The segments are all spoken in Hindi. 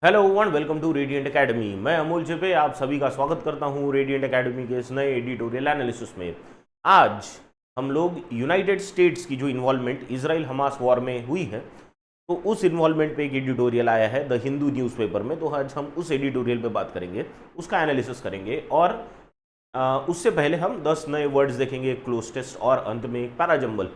Hello one welcome to radiant academy. मैं अमोल चिपे आप सभी का स्वागत करता हूं रेडिएंट एकेडमी के इस नए एडिटोरियल एनालिसिस में। आज हम लोग यूनाइटेड स्टेट्स की जो इन्वॉल्वमेंट इजराइल हमास वॉर में हुई है, तो उस इन्वॉल्वमेंट पे एक एडिटोरियल आया है द हिंदू न्यूज़पेपर में। तो आज हम उस एडिटोरियल पे बात करेंगे, उसका एनालिसिस करेंगे और उससे पहले हम 10 नए वर्ड्स देखेंगे, एक क्लोज टेस्ट और अंत में एक पैराजंबल।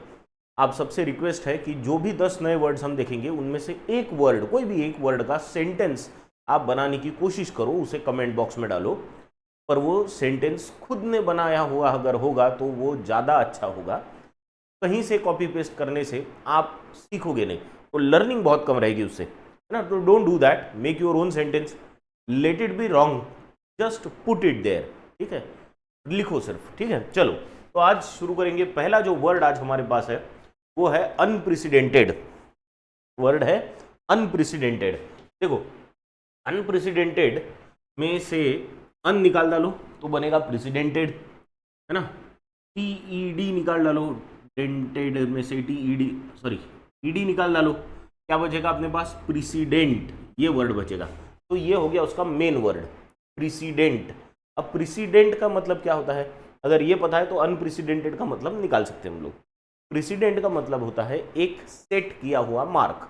आप सबसे रिक्वेस्ट है कि जो भी 10 नए वर्ड्स हम देखेंगे उनमें से एक वर्ड, कोई भी एक वर्ड का सेंटेंस आप बनाने की कोशिश करो, उसे कमेंट बॉक्स में डालो। पर वो सेंटेंस खुद ने बनाया हुआ अगर होगा तो वो ज़्यादा अच्छा होगा। कहीं से कॉपी पेस्ट करने से आप सीखोगे नहीं, तो लर्निंग बहुत कम रहेगी उससे, है ना। तो don't do that, make your own sentence, let it be wrong, just put it there, ठीक है। लिखो सिर्फ, ठीक है। चलो, तो आज शुरू करेंगे। पहला जो वर्ड आज हमारे पास है वो है अनप्रेसिडेंटेड। वर्ड है अनप्रेसिडेंटेड। देखो, अनप्रेसिडेंटेड में से अन निकाल डालो तो बनेगा प्रेसिडेंटेड, है ना। टीईडी निकाल डालो, डेंटेड में से टीईडी, सॉरी ईडी निकाल डालो, क्या बचेगा अपने पास? प्रेसिडेंट, ये वर्ड बचेगा। तो ये हो गया उसका मेन वर्ड, प्रेसिडेंट। अब प्रेसिडेंट का मतलब क्या होता है, अगर ये पता है तो अनप्रेसिडेंटेड का मतलब निकाल सकते हैं हम लोग। प्रेसिडेंट का मतलब होता है एक सेट किया हुआ मार्क,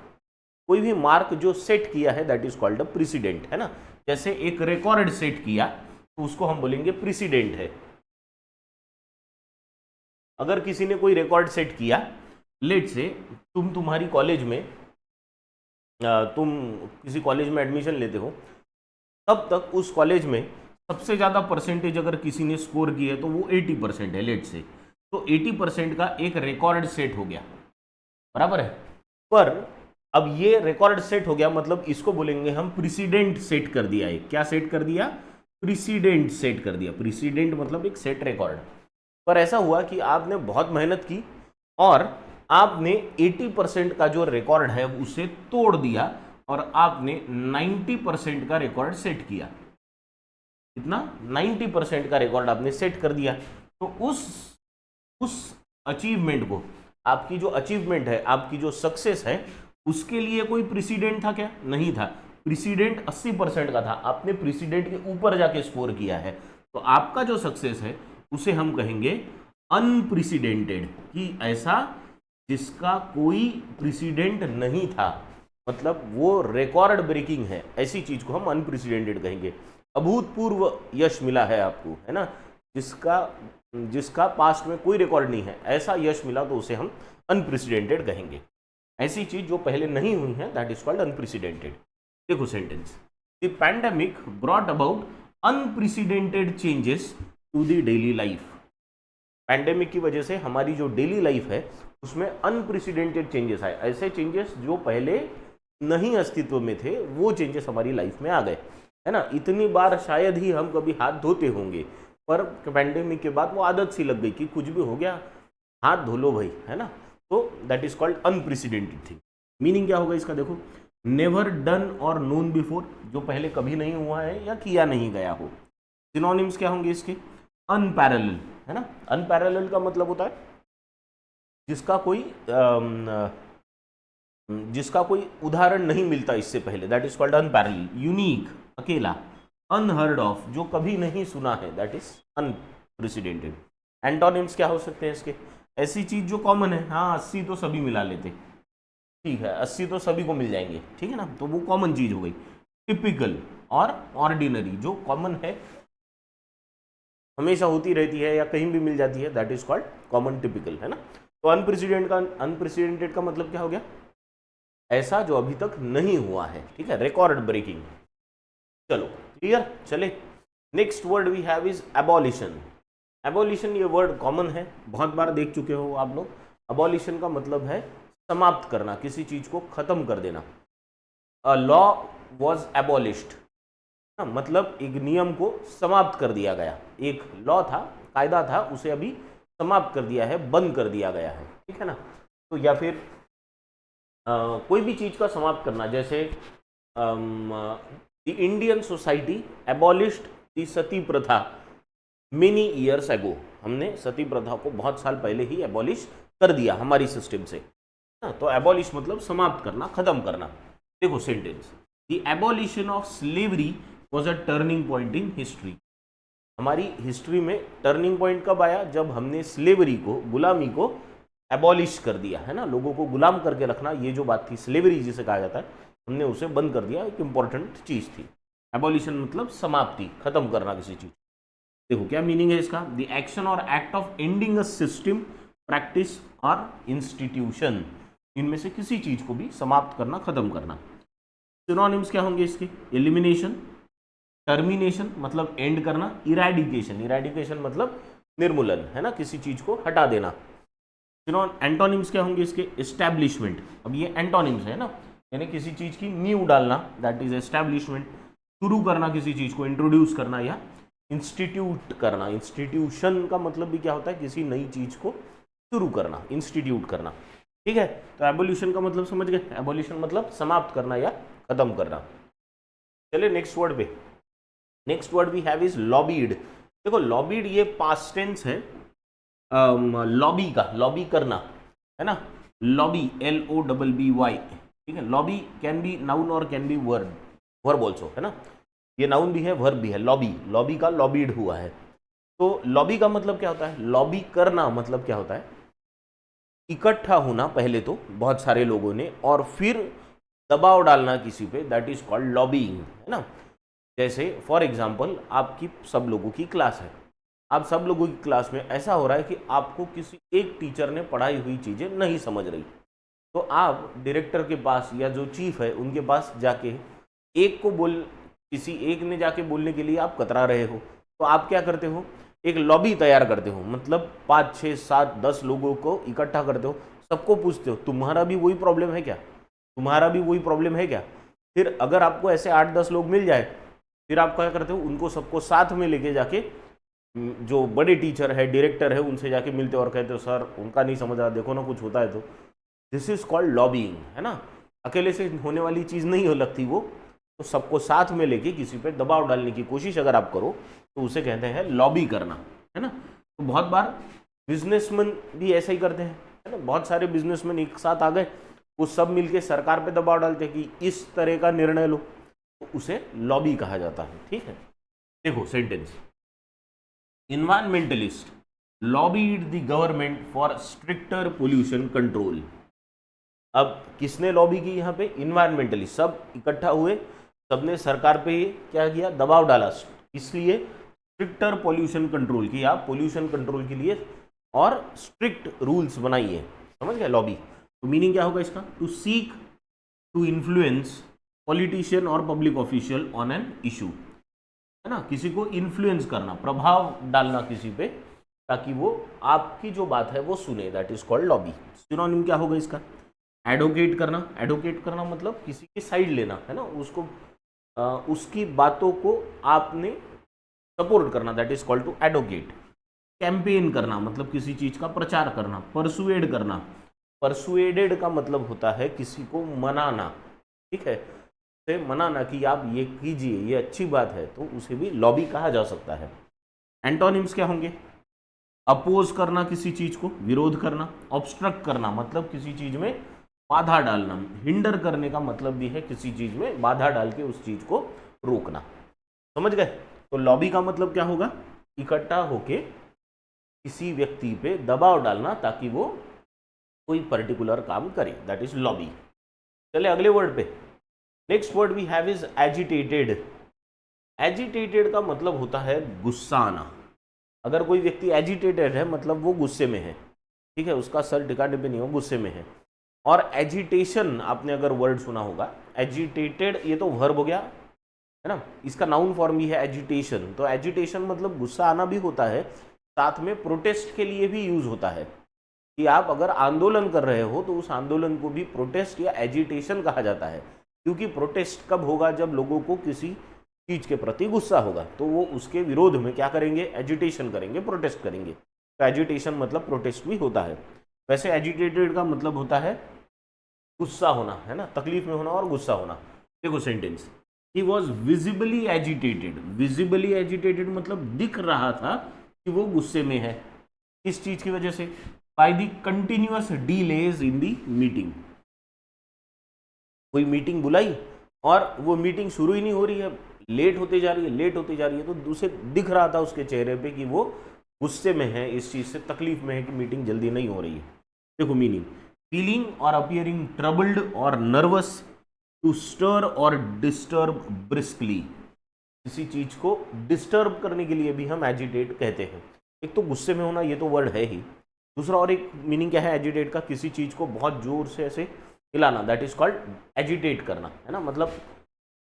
कोई भी मार्क जो सेट किया है that is called a president, है ना। जैसे एक रिकॉर्ड सेट किया तो उसको हम बोलेंगे प्रेसिडेंट है। अगर किसी ने कोई रिकॉर्ड सेट किया, लेट से तुम्हारी कॉलेज में तुम किसी कॉलेज में एडमिशन लेते हो, तब तक उस कॉलेज में सबसे ज़्यादा परसेंटेज अगर किसी ने स्कोर की है तो वो 80% है, लेट से। तो 80% का एक रिकॉर्ड सेट हो गया, बराबर है। पर अब ये रिकॉर्ड सेट हो गया, मतलब इसको बोलेंगे हम प्रेसिडेंट सेट कर दिया है। क्या सेट कर दिया? प्रेसिडेंट सेट कर दिया। प्रेसिडेंट मतलब एक सेट रिकॉर्ड। पर ऐसा हुआ कि आपने बहुत मेहनत की और आपने 80% का जो रिकॉर्ड है उसे तोड़ दिया और आपने 90% का रिकॉर्ड सेट किया। कितना? 90% का रिकॉर्ड आपने सेट कर दिया। तो उस अचीवमेंट को, आपकी जो अचीवमेंट है, आपकी जो सक्सेस है, उसके लिए कोई प्रेसिडेंट था क्या? नहीं था। प्रेसिडेंट 80% का था, आपने प्रेसिडेंट के ऊपर जाके स्कोर किया है। तो आपका जो सक्सेस है उसे हम कहेंगे अनप्रेसिडेंटेड, कि ऐसा जिसका कोई प्रेसिडेंट नहीं था, मतलब वो रिकॉर्ड ब्रेकिंग है, ऐसी चीज को हम अनप्रेसिडेंटेड कहेंगे। अभूतपूर्व यश मिला है आपको, है ना, जिसका पास्ट में कोई रिकॉर्ड नहीं है, ऐसा यश मिला तो उसे हम अनप्रेसिडेंटेड कहेंगे। ऐसी चीज जो पहले नहीं हुई है दैट इज कॉल्ड अनप्रेसिडेंटेड। देखो sentence, the pandemic brought about unprecedented changes to the daily life. Pandemic की वजह से हमारी जो डेली लाइफ है उसमें अनप्रेसिडेंटेड चेंजेस आए। ऐसे चेंजेस जो पहले नहीं अस्तित्व में थे, वो चेंजेस हमारी लाइफ में आ गए, है ना। इतनी बार शायद ही हम कभी हाथ धोते होंगे, पर पैंडेमिक के बाद वो आदत सी लग गई कि कुछ भी हो गया हाथ धो लो भाई, है ना। तो that is called unprecedented thing. Meaning क्या होगा इसका? देखो, नेवर डन और नोन बिफोर, जो पहले कभी नहीं हुआ है या किया नहीं गया हो। सिनोनिम्स क्या होंगे इसके? अनपैरेलल, है ना। अनपैरेलल का मतलब होता है जिसका कोई उदाहरण नहीं मिलता इससे पहले, that is called unparalleled. Unique, अकेला। अनहर्ड ऑफ, जो कभी नहीं सुना है, दैट इज अनप्रेसिडेंटेड। एंटोनिम्स क्या हो सकते हैं इसके? ऐसी चीज जो कॉमन है, हाँ 80 तो सभी मिला लेते, ठीक है, 80 तो सभी को मिल जाएंगे, ठीक है ना, तो वो कॉमन चीज हो गई। टिपिकल और ऑर्डिनरी, जो कॉमन है, हमेशा होती रहती है या कहीं भी मिल जाती है, that is called common typical, है ना। तो अनप्रेसिडेंटेड का मतलब क्या हो गया? ऐसा जो अभी तक नहीं हुआ है, ठीक है, रिकॉर्ड ब्रेकिंग। चलो क्लियर। चले, next word we have is abolition. Abolition, ये वर्ड कॉमन है, बहुत बार देख चुके हो आप लोग। एबॉलिशन का मतलब है समाप्त करना, किसी चीज को खत्म कर देना। अ लॉ वॉज एबॉलिश्ड, मतलब एक नियम को समाप्त कर दिया गया। एक लॉ था, कायदा था, उसे अभी समाप्त कर दिया है, बंद कर दिया गया है, ठीक है ना। तो या फिर कोई भी चीज का समाप्त करना, जैसे the Indian society abolished the sati प्रथा मेनी ईयर्स एगो। हमने सती प्रथा को बहुत साल पहले ही एबॉलिश कर दिया हमारी सिस्टम से। तो एबॉलिश मतलब समाप्त करना, खत्म करना। देखो sentence, the abolition of slavery was a turning point in history. हमारी हिस्ट्री में टर्निंग पॉइंट कब आया? जब हमने स्लेवरी को, गुलामी को एबॉलिश कर दिया, है ना, लोगों को गुलाम करके रखना, ये जो बात थी स्लेवरी जिसे कहा जाता है, हमने उसे बंद कर दिया। एक इंपॉर्टेंट चीज थी। एबॉलिशन मतलब समाप्ति, खत्म करना किसी चीज। देखो क्या मीनिंग है इसका, द एक्शन और act of ending a system, practice और इंस्टीट्यूशन, इनमें से किसी चीज को भी समाप्त करना, खत्म करना। सिनोनिम्स क्या होंगे इसके? एलिमिनेशन, टर्मिनेशन मतलब एंड करना, इरेडिकेशन, इरेडिकेशन मतलब निर्मूलन, है ना, किसी चीज को हटा देना। एंटोनिम्स क्या होंगे इसके? एस्टैब्लिशमेंट, अब ये एंटोनिम्स है ना, यानी किसी चीज की नींव डालना, दैट इज एस्टैब्लिशमेंट। शुरू करना किसी चीज को, इंट्रोड्यूस करना या इंस्टीट्यूट करना। इंस्टीट्यूशन का मतलब भी क्या होता है? किसी नई चीज को शुरू करना, इंस्टीट्यूट करना। ठीक है, तो एबोल्यूशन का मतलब समझ गए? एबोल्यूशन मतलब समाप्त करना या खत्म करना। चलिए नेक्स्ट वर्ड पे। Next word we have is lobbied. देखो लॉबीड ये पास्ट टेंस है लॉबी का, लॉबी करना, है ना, लॉबी, LOBBY, ठीक है। लॉबी कैन बी नाउन और can be verb, verb also, है ना, ये नाउन भी है वर्ब भी है। लॉबी, लॉबी का लॉबीड हुआ है। तो लॉबी का मतलब क्या होता है? लॉबी करना मतलब क्या होता है? इकट्ठा होना पहले तो बहुत सारे लोगों ने, और फिर दबाव डालना किसी पे, दैट इज कॉल्ड लॉबिंग, है ना। जैसे फॉर एग्जाम्पल आपकी सब लोगों की क्लास है, आप सब लोगों की क्लास में ऐसा हो रहा है कि आपको किसी एक टीचर ने पढ़ाई हुई चीज़ें नहीं समझ रही, तो आप डायरेक्टर के पास या जो चीफ है उनके पास जाके एक को किसी एक ने जाके बोलने के लिए आप कतरा रहे हो, तो आप क्या करते हो? एक लॉबी तैयार करते हो, मतलब 5, 6, 7, 10 लोगों को इकट्ठा करते हो, सबको पूछते हो तुम्हारा भी वही प्रॉब्लम है क्या, तुम्हारा भी वही प्रॉब्लम है क्या। फिर अगर आपको ऐसे 8-10 लोग मिल जाए, फिर आप क्या करते हो? उनको सबको साथ में लेके जाके जो बड़े टीचर है, डायरेक्टर है, उनसे जाके मिलते हो और कहते हो सर उनका नहीं समझ रहा, देखो ना कुछ होता है तो। दिस इज कॉल्ड लॉबिंग, है ना। अकेले से होने वाली चीज़ नहीं हो लगती वो, तो सबको साथ में लेके किसी पे दबाव डालने की कोशिश अगर आप करो तो उसे कहते हैं लॉबी करना, है ना। तो बहुत बार बिजनेसमैन भी ऐसा ही करते हैं, है ना। बहुत सारे बिजनेसमैन एक साथ आ गए, वो सब मिलके सरकार पे दबाव डालते हैं कि इस तरह का निर्णय लो, तो उसे लॉबी कहा जाता है। ठीक है, देखो sentence, environmentalist lobbied the government for stricter pollution control. अब किसने लॉबी की? यहाँ पे इन्वायरमेंटलिस्ट सब इकट्ठा हुए, सबने सरकार पे क्या किया? दबाव डाला, इसलिए स्ट्रिक्टर पोल्यूशन कंट्रोल की, आप पोल्यूशन कंट्रोल के लिए और स्ट्रिक्ट रूल्स बनाइए। समझ गए लॉबी? तो मीनिंग क्या होगा इसका? To seek to influence politician और public official on an issue, है ना, किसी को इन्फ्लुएंस करना, प्रभाव डालना किसी पे, ताकि वो आपकी जो बात है वो सुने, that is called lobby. Synonym क्या होगा इसका? एडवोकेट करना, एडवोकेट करना मतलब किसी की साइड लेना, है ना, उसको उसकी बातों को आपने सपोर्ट करना, that is called to advocate. Campaign करना मतलब किसी चीज का प्रचार करना। परसुएड करना, परसुएडेड का मतलब होता है किसी को मनाना, ठीक है, से मनाना कि आप ये कीजिए, ये अच्छी बात है, तो उसे भी लॉबी कहा जा सकता है। एंटोनिम्स क्या होंगे? अपोज करना किसी चीज को, विरोध करना। ऑब्स्ट्रक्ट करना मतलब किसी चीज में बाधा डालना। हिंडर करने का मतलब भी है किसी चीज में बाधा डाल के उस चीज को रोकना। समझ गए? तो लॉबी का मतलब क्या होगा? इकट्ठा होके किसी व्यक्ति पे दबाव डालना ताकि वो कोई पर्टिकुलर काम करे, दैट इज लॉबी। चले अगले वर्ड पे। Next word we have is agitated. Agitated का मतलब होता है गुस्सा आना। अगर कोई व्यक्ति एजिटेटेड है मतलब वो गुस्से में है, ठीक है, उसका सर ठिकाने पे नहीं हो, गुस्से में है। और एजिटेशन आपने अगर वर्ड सुना होगा, एजिटेटेड ये तो वर्ब हो गया, है ना, इसका नाउन फॉर्म भी है एजिटेशन। तो एजिटेशन मतलब गुस्सा आना भी होता है, साथ में प्रोटेस्ट के लिए भी यूज होता है कि आप अगर आंदोलन कर रहे हो तो उस आंदोलन को भी प्रोटेस्ट या एजिटेशन कहा जाता है। क्योंकि प्रोटेस्ट कब होगा? जब लोगों को किसी चीज के प्रति गुस्सा होगा, तो वो उसके विरोध में क्या करेंगे? एजिटेशन करेंगे, प्रोटेस्ट करेंगे। तो एजिटेशन मतलब प्रोटेस्ट भी होता है। वैसे एजिटेटेड का मतलब होता है गुस्सा होना, है ना, तकलीफ में होना और गुस्सा होना। देखो sentence, he was visibly agitated. Visibly agitated मतलब दिख रहा था कि वो गुस्से में है। किस चीज की वजह से? By the continuous delays in the meeting. कोई मीटिंग बुलाई और वो मीटिंग शुरू ही नहीं हो रही है, लेट होते जा रही है, लेट होती जा रही है, तो उसे दिख रहा था उसके चेहरे पे कि वो गुस्से में है, इस चीज़ से तकलीफ में है कि मीटिंग जल्दी नहीं हो रही है। देखो मीनिंग, फीलिंग और अपियरिंग ट्रबल्ड और नर्वस, टू स्टर और डिस्टर्ब ब्रिस्कली। किसी चीज़ को डिस्टर्ब करने के लिए भी हम एजिटेट कहते हैं। एक तो गुस्से में होना, ये तो वर्ड है ही। दूसरा और एक मीनिंग क्या है एजिटेट का, किसी चीज़ को बहुत जोर से ऐसे हिलाना, दैट इज कॉल्ड एजिटेट करना, है ना, मतलब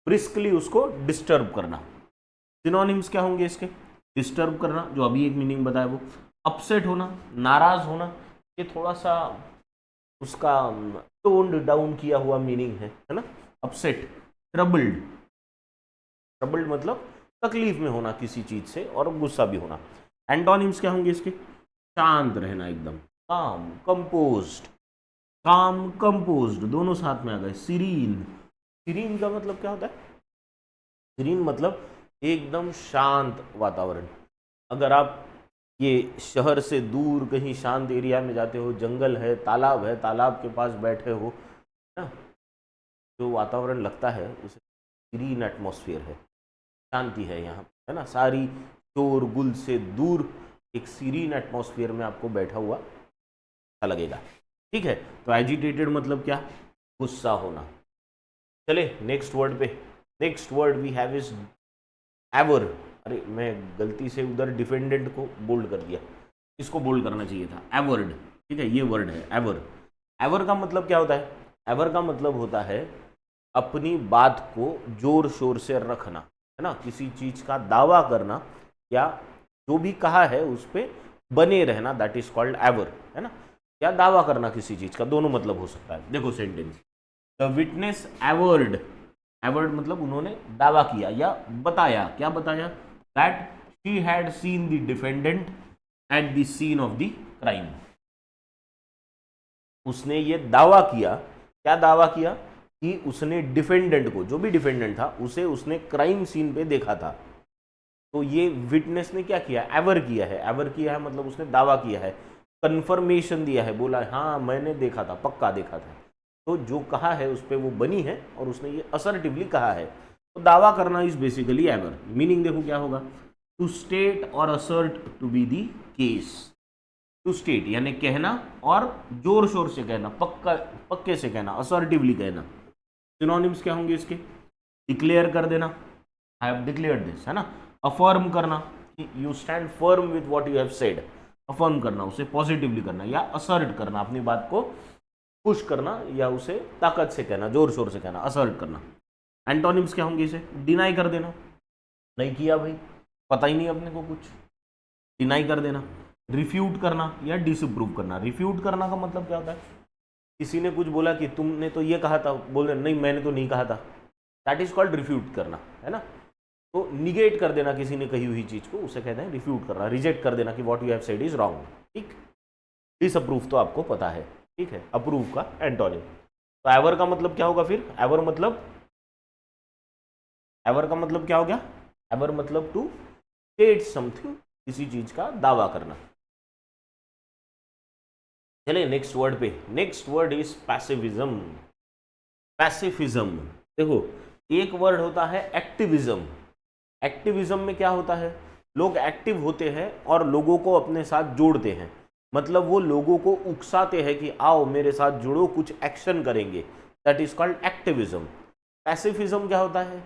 ब्रिस्कली उसको डिस्टर्ब करना। सिनोनिम्स क्या होंगे इसके, डिस्टर्ब करना जो अभी एक मीनिंग बताया वो, अपसेट होना, नाराज होना, ये थोड़ा सा उसका टोन्ड डाउन किया हुआ मीनिंग है ना, अपसेट। ट्रबल्ड, ट्रबल्ड मतलब तकलीफ में होना किसी चीज से, और गुस्सा भी होना। एंटोनिम्स क्या होंगे इसके, शांत रहना एकदम, काम कंपोज्ड, काम कंपोज्ड दोनों साथ में आ गए। सीरीन, सीरीन का मतलब क्या होता है, सीरीन मतलब एकदम शांत वातावरण। अगर आप ये शहर से दूर कहीं शांत एरिया में जाते हो, जंगल है, तालाब के पास बैठे हो ना, जो वातावरण लगता है उसे सीरीन एटमॉस्फेयर है, शांति है यहाँ, है ना, सारी शोर गुल से दूर एक सीरीन एटमॉस्फेयर में आपको बैठा हुआ अच्छा लगेगा। ठीक है, तो एजिटेटेड मतलब क्या, गुस्सा होना। चले नेक्स्ट वर्ड पे, next word we have is aver. अरे मैं गलती से उधर डिफेंडेंट को बोल्ड कर दिया, इसको बोल्ड करना चाहिए था, एवर्ड। ठीक है, ये वर्ड है एवर। एवर का मतलब क्या होता है, एवर का मतलब होता है अपनी बात को जोर शोर से रखना, है ना, किसी चीज का दावा करना या जो भी कहा है उस पर बने रहना, दैट इज कॉल्ड एवर, है ना, या दावा करना किसी चीज का, दोनों मतलब हो सकता है। देखो sentence, the witness averred, averred मतलब उन्होंने दावा किया या बताया, क्या बताया, that she had seen the defendant at the scene of the crime. उसने ये दावा किया, क्या दावा किया, कि उसने डिफेंडेंट को, जो भी डिफेंडेंट था उसे उसने क्राइम सीन पे देखा था। तो ये विटनेस ने क्या किया, एवर किया है, एवर किया है मतलब उसने दावा किया है, कंफर्मेशन दिया है, बोला हाँ मैंने देखा था, पक्का देखा था। तो जो कहा है उस पर वो बनी है और उसने ये असर्टिवली कहा है। तो दावा करना इज बेसिकली एवर। मीनिंग देखो क्या होगा, टू स्टेट और assert to be the case. To state यानी कहना और जोर शोर से कहना, पक्का पक्के से कहना, असर्टिवली कहना। सिनोनिम्स क्या होंगे इसके, डिक्लेयर कर देना, आई हैव डिक्लेयर्ड दिस, है ना, अफर्म करना, you stand firm with what you have said, affirm करना, उसे पॉजिटिवली करना, या असर्ट करना, अपनी बात को पुश करना या उसे ताकत से कहना, जोर शोर से कहना, असर्ट करना। एंटोनिम्स क्या होंगे इसे, डिनाई कर देना, नहीं किया भाई, पता ही नहीं अपने को कुछ, डिनाई कर देना। रिफ्यूट करना या डिसअप्रूव करना। रिफ्यूट करना का मतलब क्या होता है, किसी ने कुछ बोला कि तुमने तो ये कहा था, बोल रहे नहीं मैंने तो नहीं कहा था, दैट इज कॉल्ड रिफ्यूट करना, है ना। तो निगेट कर देना किसी ने कही हुई चीज को, उसे कहते हैं रिफ्यूट करना, रिजेक्ट कर देना कि what you have said is wrong. ठीक, डिसअप्रूव तो आपको पता है, ठीक है, अप्रूव का एंटोनिम। तो एवर का मतलब क्या होगा फिर, एवर मतलब, एवर का मतलब क्या हो गया, एवर मतलब टू स्टेट समथिंग, किसी चीज का दावा करना। चले नेक्स्ट वर्ड पे, नेक्स्ट वर्ड इज पैसिविज्म। पैसिफिज्म, देखो एक वर्ड होता है एक्टिविज्म। एक्टिविज्म में क्या होता है, लोग एक्टिव होते हैं और लोगों को अपने साथ जोड़ते हैं, मतलब वो लोगों को उकसाते हैं कि आओ मेरे साथ जुड़ो, कुछ एक्शन करेंगे, दैट इज कॉल्ड एक्टिविज्म। पैसिफिज्म क्या होता है,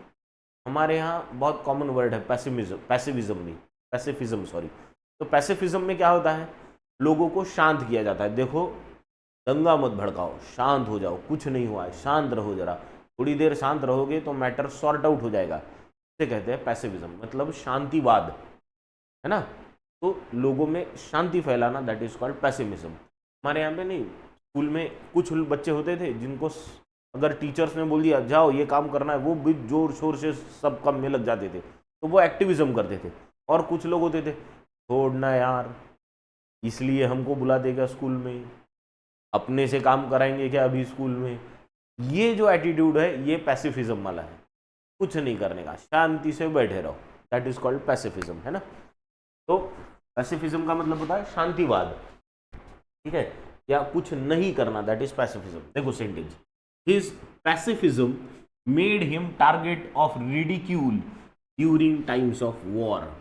हमारे यहाँ बहुत कॉमन वर्ड है पैसिमिज्म, पैसिविज्म नहीं, पैसिफिज्म सॉरी। तो पैसिफिज्म में क्या होता है, लोगों को शांत किया जाता है, देखो दंगा मत भड़काओ, शांत हो जाओ, कुछ नहीं हुआ है, शांत रहो जरा, थोड़ी देर शांत रहोगे तो मैटर सॉर्ट आउट हो जाएगा, इसे कहते हैं पैसिविज्म, मतलब शांतिवाद, है ना। तो लोगों में शांति फैलाना, दैट इज कॉल्ड पैसिमिज्म। हमारे यहाँ पे नहीं, स्कूल में कुछ बच्चे होते थे जिनको अगर टीचर्स ने बोल दिया जाओ ये काम करना है, वो भी जोर शोर से सब काम में लग जाते थे, तो वो एक्टिविज्म करते थे। और कुछ लोग होते थे, छोड़ना यार, इसलिए हमको बुला देगा स्कूल में, अपने से काम कराएंगे क्या अभी स्कूल में, ये जो एटीट्यूड है ये पैसिफिज्म वाला है, कुछ नहीं करने का, शांति से बैठे रहो, दैट इज कॉल्ड पैसिफिज्म, है ना। तो पैसिफिज्म का मतलब होता है शांतिवाद, ठीक है, या कुछ नहीं करना, दैट इज पैसिफिज्म। देखो sentence, his pacifism made him target of ridicule during times of war.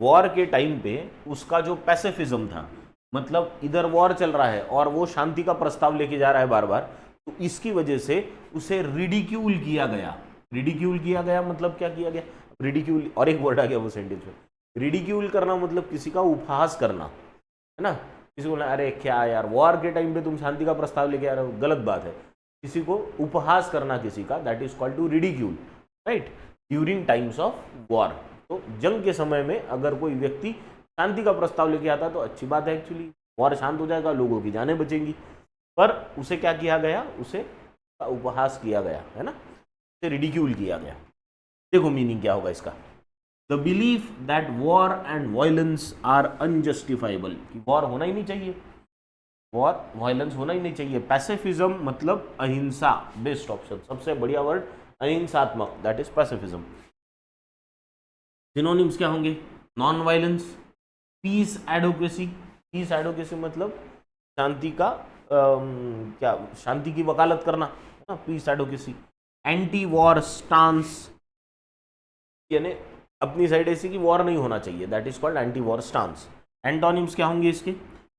War के टाइम पे उसका जो पैसिफिज्म था, मतलब इधर वॉर चल रहा है और वो शांति का प्रस्ताव लेके जा रहा है बार बार, तो इसकी वजह से उसे रिडिक्यूल किया गया। रिडिक्यूल किया गया मतलब क्या किया गया? रिडिक्यूल, और एक वर्ड आ गया वो सेंटेंस में, रिडिक्यूल करना मतलब किसी का उपहास करना, है ना। किसी को बोला अरे क्या यार वॉर के टाइम पे तुम शांति का प्रस्ताव लेके आ रहे हो, गलत बात है। किसी को उपहास करना किसी का, that is called to ridicule, right, during times of war. तो जंग के समय में अगर कोई व्यक्ति शांति का प्रस्ताव लेके आता तो अच्छी बात है, एक्चुअली वॉर शांत हो जाएगा, लोगों की जानें बचेंगी। पर उसे क्या किया गया? उसे उपहास किया गया, है ना, उसे रिडिक्यूल किया गया। देखो मीनिंग क्या होगा इसका। The belief that war and violence are unjustifiable, कि वॉर होना ही नहीं चाहिए, वॉर वायलेंस होना ही नहीं चाहिए। पैसिफिज्म मतलब अहिंसा, बेस्ट ऑप्शन, सबसे बढ़िया वर्ड अहिंसात्मक, दैट इज पैसिफिज्म। सिनोनिम्स क्या होंगे? Non violence, peace advocacy, peace advocacy मतलब शांति का क्या, शांति की वकालत करना, है ना, peace advocacy. Anti war stance, यानी अपनी साइड ऐसी कि वॉर नहीं होना चाहिए, that is called anti war stance. Antonyms क्या होंगे इसके?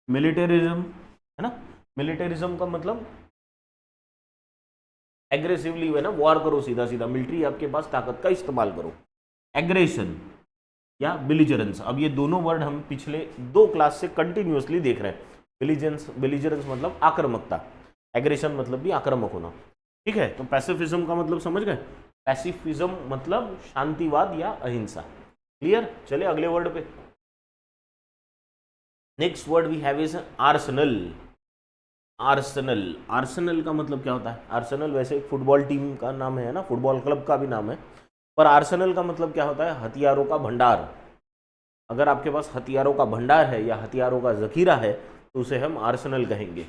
मिलिटरिज्म, है ना, मिलिटरिज्म का मतलब एग्रेसिवली, है ना, वॉर करो, सीधा सीधा मिलिट्री आपके पास ताकत का इस्तेमाल करो। एग्रेशन या बिलिजरेंस, अब ये दोनों वर्ड हम पिछले 2 क्लास से कंटिन्यूअसली देख रहे हैं। बिलिजरेंस मतलब आक्रामकता, एग्रेशन मतलब भी आक्रामक होना, ठीक है। तो पैसिफिज्म का मतलब समझ गए, पैसिफिज्म मतलब शांतिवाद या अहिंसा, क्लियर। चले अगले वर्ड पे। Next word we have is arsenal. Arsenal, arsenal का मतलब क्या होता है? आर्सेनल वैसे एक फुटबॉल टीम का नाम है ना, फुटबॉल क्लब का भी नाम है, पर आर्सेनल का मतलब क्या होता है? हथियारों का भंडार। अगर आपके पास हथियारों का भंडार है या हथियारों का जखीरा है तो उसे हम आर्सेनल कहेंगे।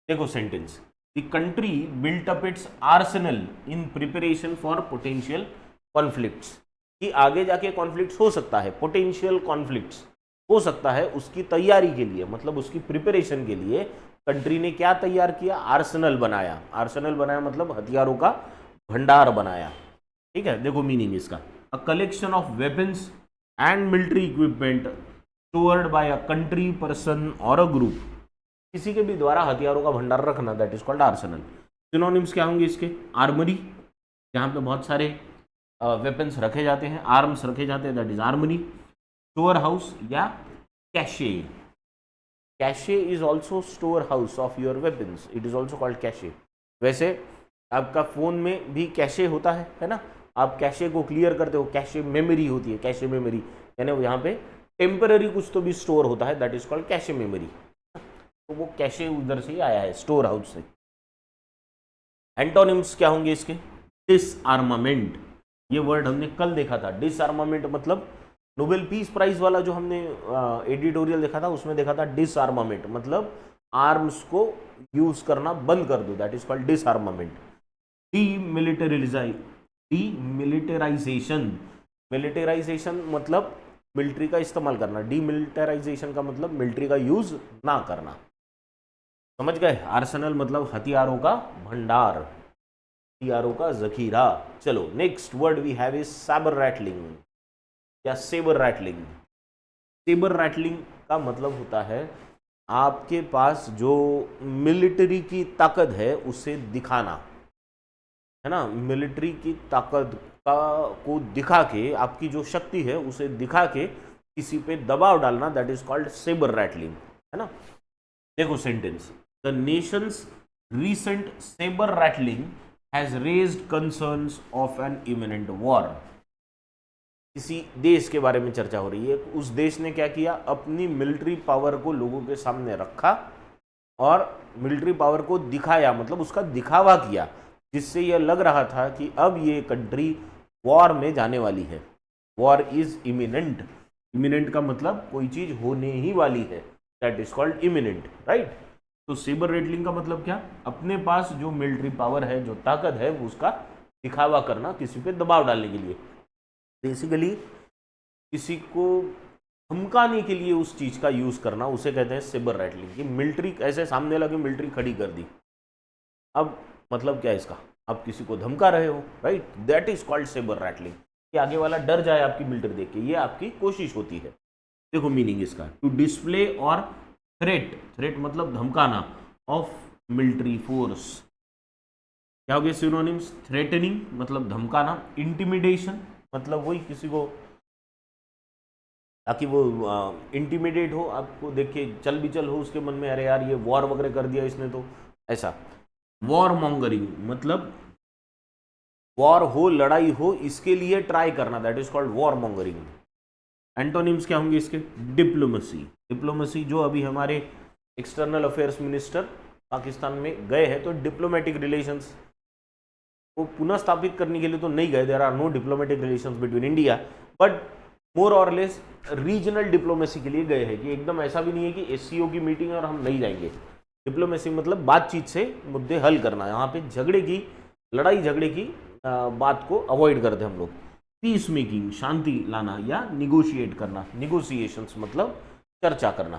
देखो sentence, the country built up it's Arsenal in preparation for potential conflicts, कि आगे जाके कॉन्फ्लिक्ट्स हो सकता है, पोटेंशियल कॉन्फ्लिक्ट्स हो सकता है, उसकी तैयारी के लिए, मतलब उसकी प्रिपरेशन के लिए कंट्री ने क्या तैयार किया? आर्सेनल बनाया। आर्सेनल बनाया मतलब हथियारों का भंडार बनाया, ठीक है। देखो मीनिंग इसका, a collection of weapons and military equipment stored bye a country, person और अ ग्रुप, किसी के भी द्वारा हथियारों का भंडार रखना, that is called Arsenal. Synonyms क्या होंगे इसके? आर्मरी, जहाँ पे बहुत सारे वेपन्स रखे जाते हैं, आर्म्स रखे जाते हैं, that is armoury. Store house या cache, cache is also store house of your weapons, it is also called cache. वैसे आपका फोन में भी कैशे होता है ना, आप कैशे को क्लियर करते हो, कैशे मेमोरी होती है, कैशे मेमोरी, यानी यहाँ पे टेम्पररी कुछ तो भी स्टोर होता है, that is called cache memory. तो वो कैशे उधर से ही आया है, स्टोर हाउस से। एंटोनिम्स क्या होंगे इसके? डिसआर्मामेंट, ये वर्ड हमने कल देखा था। डिसआर्मामेंट मतलब नोबेल पीस प्राइज वाला जो हमने एडिटोरियल देखा था, उसमें देखा था डिसआर्मामेंट मतलब आर्म्स को यूज करना बंद कर दो, that is called डिसआर्मामेंट। Demilitarisation, militarisation मतलब मिलिट्री का इस्तेमाल करना, डीमिलिटराइजेशन का मतलब मिलिट्री का यूज ना करना, समझ गए। आर्सेनल मतलब हथियारों का भंडार, हथियारों का जखीरा। चलो next word we have is sabre rattling या सेबर रैटलिंग। सेबर रैटलिंग का मतलब होता है आपके पास जो मिलिट्री की ताकत है उसे दिखाना, है ना, मिलिट्री की ताकत का को दिखा के, आपकी जो शक्ति है उसे दिखा के किसी पे दबाव डालना, that is called sabre rattling, है ना। देखो sentence, the nation's recent sabre rattling has raised concerns of an imminent war. किसी देश के बारे में चर्चा हो रही है, उस देश ने क्या किया? अपनी मिलिट्री पावर को लोगों के सामने रखा और मिलिट्री पावर को दिखाया, मतलब उसका दिखावा किया, जिससे यह लग रहा था कि अब ये कंट्री वॉर में जाने वाली है। वॉर इज इमिनेंट, इमिनेंट का मतलब कोई चीज होने ही वाली है, that is called imminent, right. तो सेबर रेटलिंग का मतलब क्या? अपने पास जो मिलिट्री पावर है, जो ताकत है, वो उसका दिखावा करना, किसी पे दबाव डालने के लिए, बेसिकली किसी को धमकाने के लिए उस चीज का यूज करना, उसे कहते हैं सेबर रैटलिंग। कि मिलिट्री ऐसे सामने लगे, मिलिट्री खड़ी कर दी। अब मतलब क्या है इसका? आप किसी को धमका रहे हो, right, that is called sabre rattling, कि आगे वाला डर जाए आपकी मिलिट्री देख के, ये आपकी कोशिश होती है। देखो मीनिंग इसका, टू डिस्प्ले और थ्रेट, थ्रेट मतलब धमकाना, ऑफ मिलिट्री फोर्स। क्या हो गया सिनोनिम्स? थ्रेटनिंग मतलब धमकाना, इंटिमिडेशन मतलब वही किसी को, ताकि वो इंटिमिडेट हो, आपको देख के चल भी चल हो उसके मन में, अरे यार ये वॉर वगैरह कर दिया इसने तो, ऐसा। वॉर मॉन्गरिंग मतलब वॉर हो, लड़ाई हो, इसके लिए ट्राई करना, that is called war mongering. Antonyms क्या होंगे इसके? डिप्लोमेसी, डिप्लोमेसी जो अभी हमारे एक्सटर्नल अफेयर्स मिनिस्टर पाकिस्तान में गए हैं, तो डिप्लोमेटिक रिलेशंस को पुनः स्थापित करने के लिए तो नहीं गए, there are no diplomatic relations between India, but more और लेस रीजनल डिप्लोमेसी के लिए गए हैं, कि एकदम ऐसा भी नहीं है कि एससीओ की मीटिंग और हम नहीं जाएंगे। डिप्लोमेसी मतलब बातचीत से मुद्दे हल करना, यहाँ पे झगड़े की, लड़ाई झगड़े की बात को अवॉइड करते हम लोग। पीस मेकिंग शांति लाना, या निगोशिएट करना, निगोशिएशंस मतलब चर्चा करना,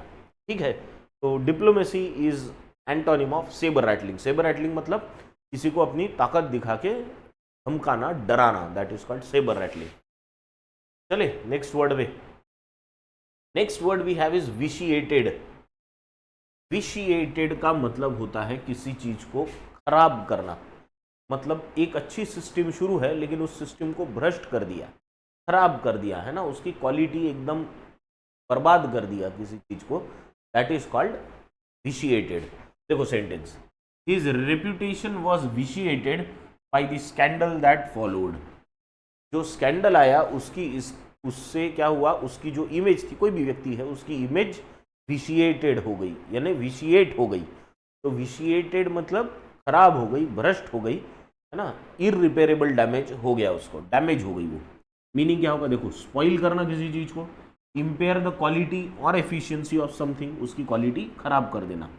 ठीक है। तो diplomacy is antonym of sabre rattling. Sabre rattling मतलब किसी को अपनी ताकत दिखा के धमकाना, डराना, that is called sabre rattling. चले नेक्स्ट वर्ड पे। Next word we have is vitiated. Vitiated का मतलब होता है किसी चीज को खराब करना, मतलब एक अच्छी सिस्टम शुरू है लेकिन उस सिस्टम को भ्रष्ट कर दिया, खराब कर दिया, है ना, उसकी क्वालिटी एकदम बर्बाद कर दिया किसी चीज को, दैट इज कॉल्ड विशिएटेड। देखो sentence, his reputation was vitiated by the scandal that followed. जो स्कैंडल आया उससे क्या हुआ, उसकी जो इमेज थी, कोई भी व्यक्ति है उसकी इमेज विशिएटेड हो गई, यानी विशिएट हो गई। तो विशिएटेड मतलब खराब हो गई, भ्रष्ट हो गई, है ना, इररिपेरेबल डैमेज हो गया, उसको डैमेज हो गई वो। मीनिंग क्या होगा? देखो, स्पॉइल करना किसी चीज को, इंपेयर द क्वालिटी और एफिशिएंसी ऑफ समथिंग, उसकी क्वालिटी खराब कर देना।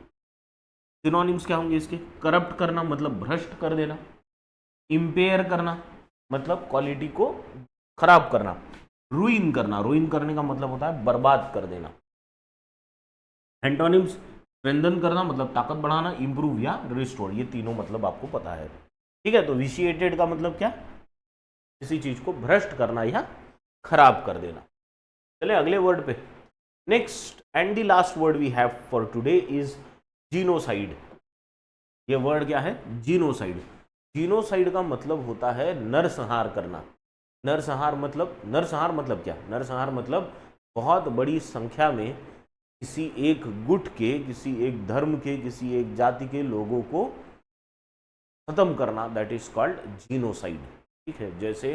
सिनोनिम्स क्या होंगे इसके? करप्ट करना मतलब भ्रष्ट कर देना, इंपेयर करना मतलब क्वालिटी को खराब करना, रूइन करना, रूइन करने का मतलब होता है बर्बाद कर देना। एंटोनिम्स, स्ट्रेंथन करना मतलब ताकत बढ़ाना, इंप्रूव या रिस्टोर, ये तीनों मतलब आपको पता है, ठीक है। तो विशिएटेड का मतलब क्या? किसी चीज को भ्रष्ट करना या खराब कर देना। चले अगले वर्ड पे। Next and the last word we have for today is genocide. ये वर्ड क्या है? जीनोसाइड। जीनोसाइड का मतलब होता है नरसंहार करना। नरसंहार मतलब क्या? नरसंहार मतलब बहुत बड़ी संख्या में किसी एक गुट के, किसी एक धर्म के, किसी एक जाति के लोगों को खत्म करना, दैट इज कॉल्ड जीनोसाइड, ठीक है। जैसे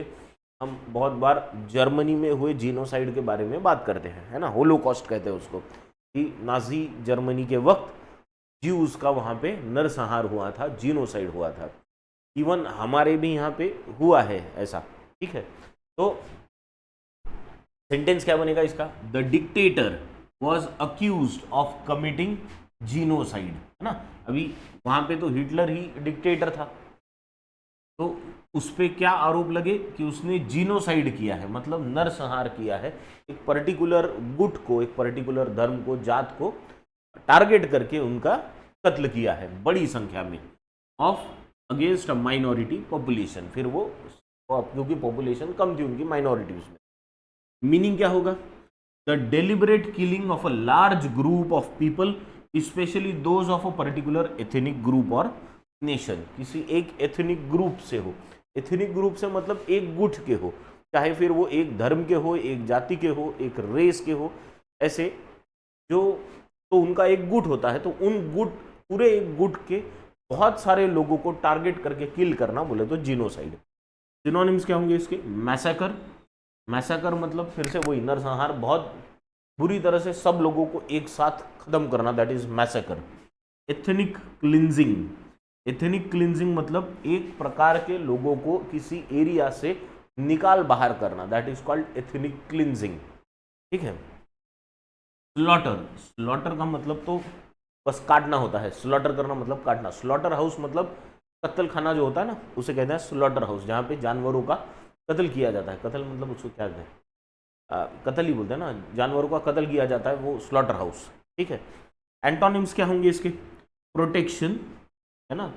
हम बहुत बार जर्मनी में हुए जीनोसाइड के बारे में बात करते हैं, है ना, होलोकॉस्ट कहते हैं उसको, कि नाजी जर्मनी के वक्त ज्यूज का वहाँ पे नरसंहार हुआ था, जीनोसाइड हुआ था। इवन हमारे भी यहाँ पे हुआ है ऐसा, ठीक है। तो सेंटेंस क्या बनेगा इसका? The dictator was accused of committing genocide, है ना। अभी वहां पे तो हिटलर ही डिक्टेटर था, तो उस पर क्या आरोप लगे कि उसने जीनोसाइड किया है, मतलब नरसंहार किया है, एक पर्टिकुलर गुट को, एक पर्टिकुलर धर्म को, जात को टारगेट करके उनका कत्ल किया है बड़ी संख्या में, of against a minority population. फिर वो क्योंकि पॉपुलेशन कम थी उनकी, माइनॉरिटी उसमें। मीनिंग क्या होगा? The deliberate killing of a large group of people, specially those of a particular ethnic group और नेशन। किसी एक एथनिक ग्रुप से हो, एथनिक ग्रुप से मतलब एक गुट के हो, चाहे फिर वो एक धर्म के हो, एक जाति के हो, एक रेस के हो, ऐसे जो, तो उनका एक गुट होता है, तो उन गुट, पूरे एक गुट के बहुत सारे लोगों को टारगेट करके किल करना बोले तो जीनोसाइड। सिनोनिम्स क्या होंगे इसके? मैसेकर। मैसेकर मतलब फिर से वही नरसंहार, बहुत बुरी तरह से सब लोगों को एक साथ खत्म करना, that is massacre. Ethnic cleansing. Ethnic cleansing मतलब एक प्रकार के लोगों को किसी एरिया से निकाल बाहर करना, that is called ethnic cleansing, ठीक है। स्लॉटर। स्लॉटर का मतलब तो बस काटना होता है, स्लॉटर करना मतलब काटना। स्लॉटर हाउस मतलब कत्ल खाना जो होता है ना, उसे कहते हैं स्लॉटर हाउस, जहाँ पे जानवरों का कत्ल किया जाता है। कत्ल मतलब उसको क्या कहते हैं? कत्ल ही बोलते हैं ना, जानवरों का कत्ल किया जाता है, वो स्लॉटर हाउस, ठीक है। एंटोनिम्स क्या होंगे इसके? प्रोटेक्शन, है ना,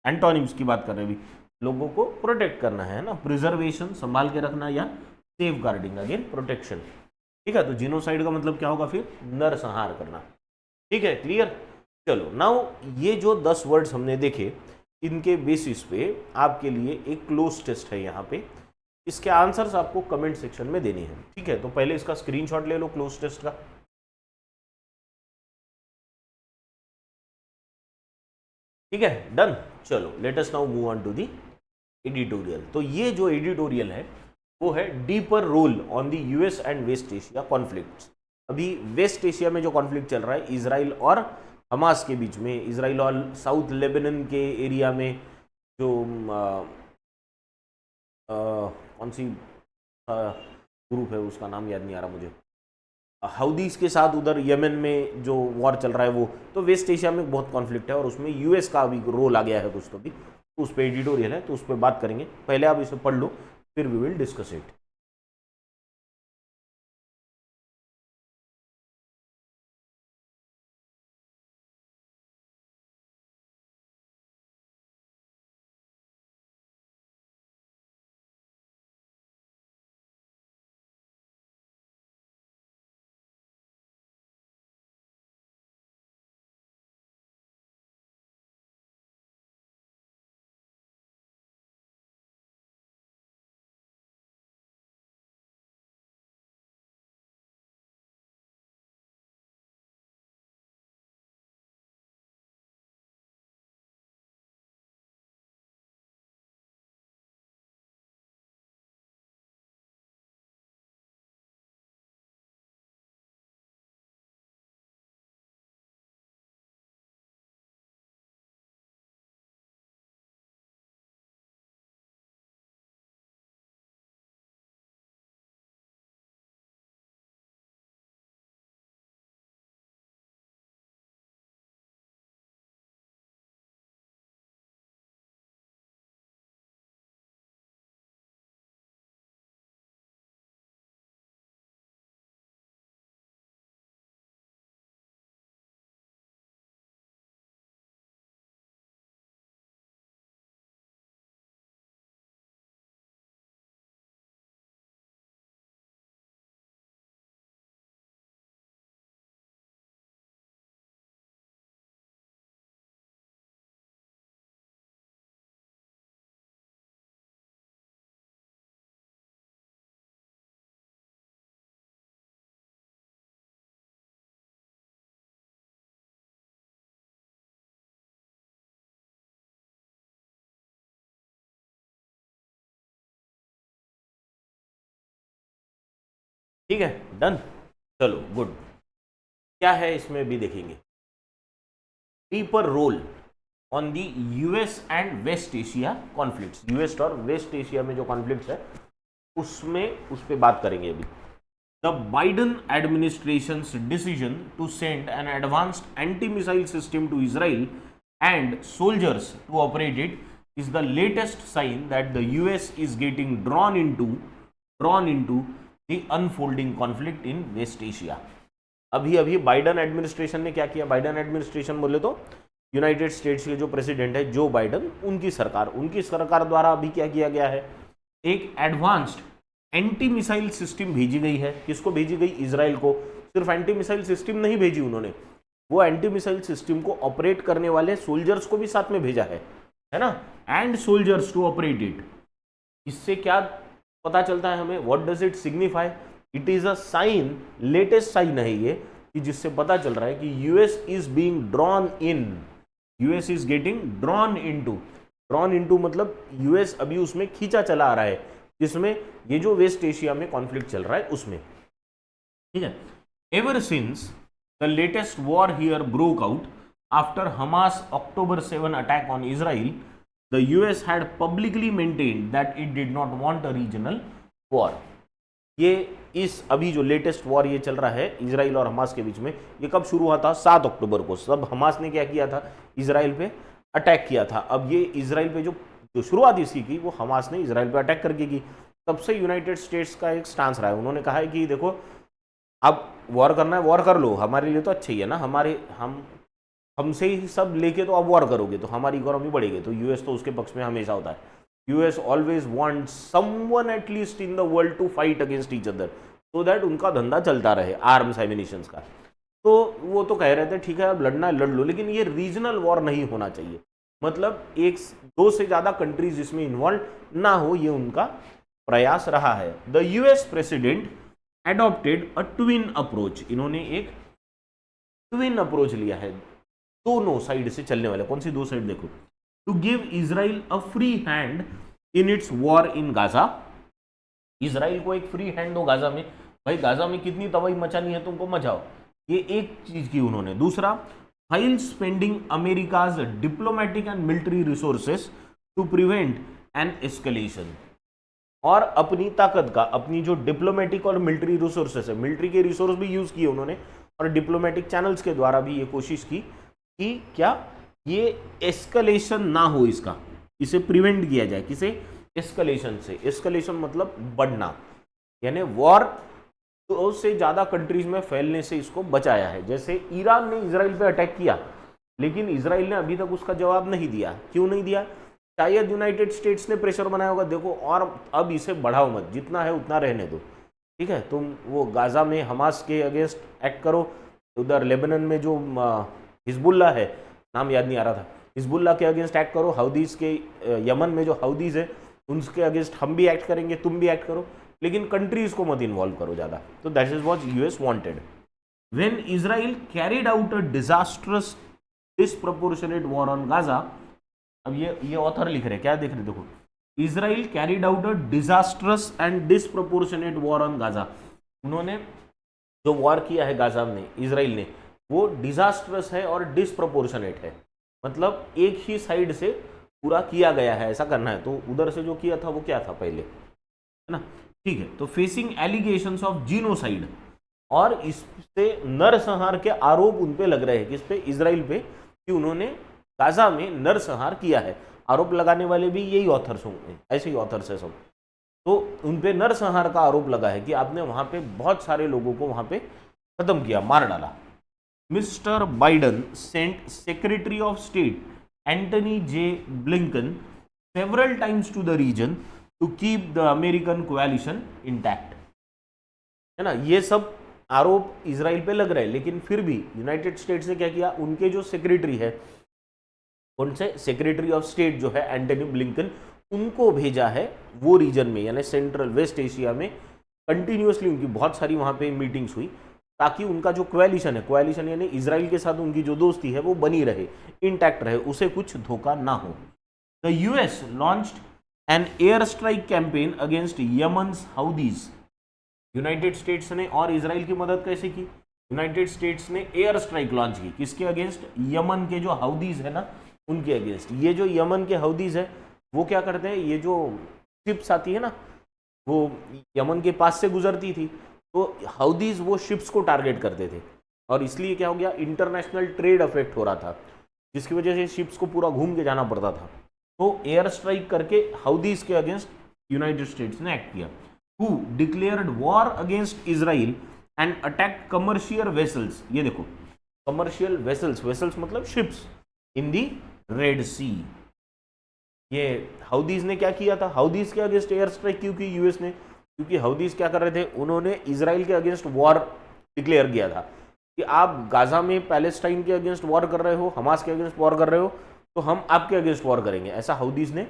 एंटोनिम्स की बात कर रहे हैं अभी। लोगों को प्रोटेक्ट करना है ना, प्रिजर्वेशन संभाल के रखना या सेफ गार्डिंग अगेन प्रोटेक्शन। ठीक है, तो जीनोसाइड का मतलब क्या होगा फिर, नरसंहार करना। ठीक है, क्लियर। चलो नाउ ये जो 10 वर्ड्स हमने देखे, इनके बेसिस पे आपके लिए एक क्लोज टेस्ट है यहाँ पे, इसके आंसर्स आपको कमेंट सेक्शन में देने हैं। ठीक है, तो पहले इसका स्क्रीनशॉट ले लो क्लोज टेस्ट का। ठीक है, डन। चलो let us now move on to the editorial. तो ये जो एडिटोरियल है वो है deeper role on the US and West Asia conflicts. अभी वेस्ट एशिया में जो कॉन्फ्लिक्ट चल रहा है इजराइल और हमास के बीच में, इजराइल और साउथ लेबनान के एरिया में जो कौन सी ग्रुप है उसका नाम याद नहीं आ रहा मुझे, हाउदीज के साथ उधर यमन में जो वॉर चल रहा है वो, तो वेस्ट एशिया में बहुत कॉन्फ्लिक्ट है और उसमें यूएस का भी रोल आ गया है कुछ, तो भी तो उस पर एडिटोरियल है, तो उस पर बात करेंगे। पहले आप इसे पढ़ लो, फिर वी विल डिस्कस इट। ठीक है, डन। चलो गुड। क्या है इसमें भी देखेंगे, deeper role on the US and West Asia conflicts. US और वेस्ट एशिया में जो कॉन्फ्लिक्ट्स है उसमें उस पर बात करेंगे अभी। The Biden administration's decision to send an advanced anti missile system to Israel and soldiers to operate it is the latest sign that the US is getting drawn into the unfolding conflict in West Asia। अभी अभी बाइडन एडमिनिस्ट्रेशन ने क्या किया, बाइडन एडमिनिस्ट्रेशन बोले तो यूनाइटेड स्टेट्स के जो प्रेसिडेंट है जो बाइडन, उनकी सरकार द्वारा अभी क्या किया गया है, एक एडवांस्ड एंटी मिसाइल सिस्टम भेजी गई है। किसको भेजी गई, इजराइल को। सिर्फ एंटी मिसाइल सिस्टम नहीं भेजी उन्होंने, वो एंटी मिसाइल सिस्टम को ऑपरेट करने वाले सोल्जर्स को भी साथ में भेजा है ना, and soldiers to operate it. इससे क्या पता चलता है हमें, what does it signify, it is a sign, latest sign है ये, कि जिससे पता चल रहा है कि US is being drawn in, US is getting drawn into मतलब यूएस अभी उसमें खींचा चला आ रहा है, जिसमें ये जो वेस्ट एशिया में कॉन्फ्लिक्ट चल रहा है उसमें। ठीक है, ever since the latest war here broke out after Hamas October 7 attack on Israel, the US had publicly maintained that it did not want a regional war। ये इस अभी जो लेटेस्ट वॉर ये चल रहा है इजराइल और हमास के बीच में, ये कब शुरू हुआ था, 7 अक्टूबर को। सब हमास ने क्या किया था, इजराइल पे अटैक किया था। अब ये इजराइल पे जो शुरुआत इसकी की वो हमास ने इजराइल पे अटैक करके की। तब से यूनाइटेड स्टेट्स का एक स्टांस रहा है, उन्होंने कहा है कि देखो अब वॉर करना है वॉर कर लो, हमारे लिए तो अच्छा ही है ना, हमसे ही सब लेके तो अब वॉर करोगे तो हमारी इकोनॉमी बढ़ेगी। तो यूएस तो उसके पक्ष में हमेशा होता है। US always want someone at least in the world to fight against each other, so that उनका धंधा चलता रहे आर्म्स एमिनिशंस का। तो वो तो कह रहे थे ठीक है अब लड़ना है लड़ लो, लेकिन ये रीजनल वॉर नहीं होना चाहिए, मतलब एक दो से ज्यादा कंट्रीज जिसमें इन्वॉल्व ना हो, ये उनका प्रयास रहा है। The US president adopted a twin approach, इन्होंने एक ट्विन अप्रोच लिया है, दोनों साइड से चलने वाले। कौन सी दो साइड देखो, to give Israel a free hand in its war in Gaza, Israel को एक फ्री हैंड दो गाजा में, भाई गाजा में कितनी तबाही मचानी है तुमको मचाओ, ये एक चीज की उन्होंने। दूसरा, while spending America's diplomatic and military resources to prevent an escalation, और अपनी ताकत का, अपनी जो डिप्लोमेटिक और मिलिट्री रिसोर्सेस है, मिलिट्री के रिसोर्स भी यूज किए उन्होंने और डिप्लोमेटिक चैनल्स के द्वारा भी ये कोशिश की कि क्या ये एस्कलेशन ना हो, इसका इसे प्रिवेंट किया जाए। किसे? एस्कलेशन से। एस्कलेशन मतलब बढ़ना, यानी वॉर दो से ज्यादा कंट्रीज में फैलने से इसको बचाया है। जैसे ईरान ने इजराइल पे अटैक किया, लेकिन इजराइल ने अभी तक उसका जवाब नहीं दिया। क्यों नहीं दिया? शायद यूनाइटेड स्टेट्स ने प्रेशर बनाया होगा, देखो और अब इसे बढ़ाओ मत, जितना है उतना रहने दो, ठीक है, तुम वो गाजा में हमास के अगेंस्ट एक्ट करो, उधर लेबनान में जो हिजबुल्ला है, नाम याद नहीं आ रहा था, हिजबुल्ला के अगेंस्ट एक्ट करो, हाउदीज के यमन में जो हाउदीज है उनके अगेंस्ट हम भी एक्ट करेंगे, तुम भी एक्ट करो, लेकिन कंट्रीज को मत इन्वॉल्व करो ज्यादा। तो that is what US wanted. When Israel carried out a disastrous disproportionate war on Gaza, अब ये ऑथर लिख रहे हैं, क्या देख रहे, देखो, Israel carried out a disastrous and disproportionate war on Gaza, उन्होंने जो वॉर किया है गाजा में इजराइल ने, वो डिजास्ट्रस है और डिसप्रोपोर्शनेट है, मतलब एक ही साइड से पूरा किया गया है, ऐसा करना है। तो उधर से जो किया था वो क्या था पहले, है ना, ठीक है। तो फेसिंग एलिगेशंस ऑफ जीनोसाइड, और इससे नरसंहार के आरोप उन पे लग रहे हैं, किस पे? इजराइल पे, कि उन्होंने गाजा में नरसंहार किया है। आरोप लगाने वाले भी यही ऑथर्स होंगे, ऐसे ही ऑथर्स है सब। तो उन पे नरसंहार का आरोप लगा है कि आपने वहां पे बहुत सारे लोगों को वहां पे खत्म किया, मार डाला। Mister Biden sent secretary of state Antony J Blinken several times to the region to keep the American coalition intact, है ना। ये सब आरोप इजराइल पे लग रहे हैं, लेकिन फिर भी यूनाइटेड स्टेट्स ने क्या किया, उनके जो सेक्रेटरी है, कौन से? सेक्रेटरी ऑफ स्टेट जो है एंटनी ब्लिंकन, उनको भेजा है वो रीजन में, यानी सेंट्रल वेस्ट एशिया में कंटिन्यूसली उनकी बहुत सारी वहां पे मीटिंग्स हुई, ताकि उनका जो कोएलिशन है, कोएलिशन यानी इजराइल के साथ उनकी जो दोस्ती है वो बनी रहे, इंटैक्ट रहे, उसे कुछ धोखा ना हो। The US launched an air strike campaign against Yemen's Houthis, United States ने और इजराइल की मदद कैसे की? यूनाइटेड स्टेट्स ने एयर स्ट्राइक लॉन्च की, किसके अगेंस्ट? यमन के जो हाउदीज है ना, उनके अगेंस्ट। ये जो यमन के हाउदीज है वो क्या करते हैं, ये जो शिप्स आती है ना, वो यमन के पास से गुजरती थी, तो हाउदीज वो शिप्स को टारगेट करते थे, और इसलिए क्या हो गया, इंटरनेशनल ट्रेड अफेक्ट हो रहा था, जिसकी वजह से शिप्स को पूरा घूम के जाना पड़ता था। तो एयर स्ट्राइक करके हाउदीज के अगेंस्ट यूनाइटेड स्टेट्स ने एक्ट किया। Who declared war against Israel and attack commercial vessels, ये देखो कमर्शियल वेसल्स, वेसल्स मतलब शिप्स, इन दी रेड सी। ये हाउदीज ने क्या किया था, हाउदीज के अगेंस्ट एयर स्ट्राइक क्यों की यूएस ने? क्योंकि हाउदीज क्या कर रहे थे, उन्होंने इजराइल के अगेंस्ट वॉर डिक्लेयर किया था कि आप गाजा में पैलेस्टाइन के अगेंस्ट वॉर कर रहे हो, हमास के अगेंस्ट वॉर कर रहे हो, तो हम आपके अगेंस्ट वॉर करेंगे, ऐसा हाउदीज ने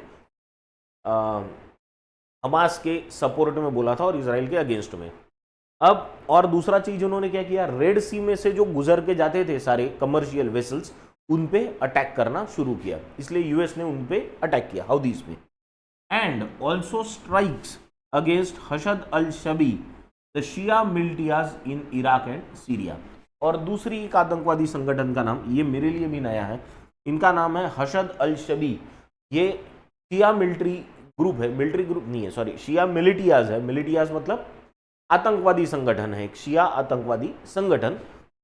हमास के सपोर्ट में बोला था और इजराइल के अगेंस्ट में। अब और दूसरा चीज उन्होंने क्या किया, रेड सी में से जो गुजर के जाते थे सारे कमर्शियल वेसल्स, उन पे अटैक करना शुरू किया, इसलिए यूएस ने उन पे अटैक किया, हाउदीज पे। And also strikes against Hashd al Shaabi the Shia militias in Iraq and Syria. और दूसरी एक आतंकवादी संगठन का नाम, ये मेरे लिए भी नया है, इनका नाम है हशद अल शबी। ये शिया मिलिट्री ग्रुप है, मिलिट्री ग्रुप नहीं है, सॉरी, शिया मिलिटियाज है। मिलिटियाज मतलब आतंकवादी संगठन है, एक शिया आतंकवादी संगठन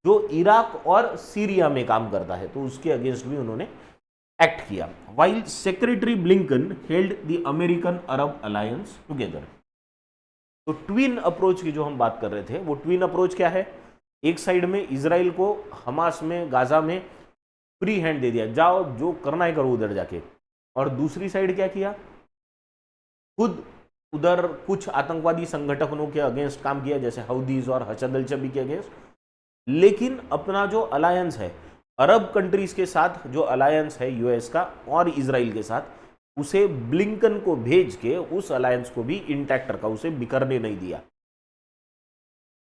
जो इराक और सीरिया में काम करता है, तो उसके अगेंस्ट भी उन्होंने एक्ट किया। While secretary Blinken held the American Arab alliance together. तो ट्विन अप्रोच की जो हम बात कर रहे थे, वो ट्विन अप्रोच क्या है, एक साइड में इजराइल को हमास में गाजा में फ्री हैंड दे दिया, जाओ जो करना है करो उधर जाके, और दूसरी साइड क्या किया, खुद उधर कुछ आतंकवादी संगठनों के अगेंस्ट काम किया, जैसे हौदीज और हशद अल शबी के अगेंस्ट, लेकिन अपना जो अलायंस है अरब कंट्रीज के साथ, जो अलायंस है यूएस का और इजराइल के साथ, उसे ब्लिंकन को भेज के उस अलायंस को भी इंटैक्ट रखा, उसे बिखरने नहीं दिया।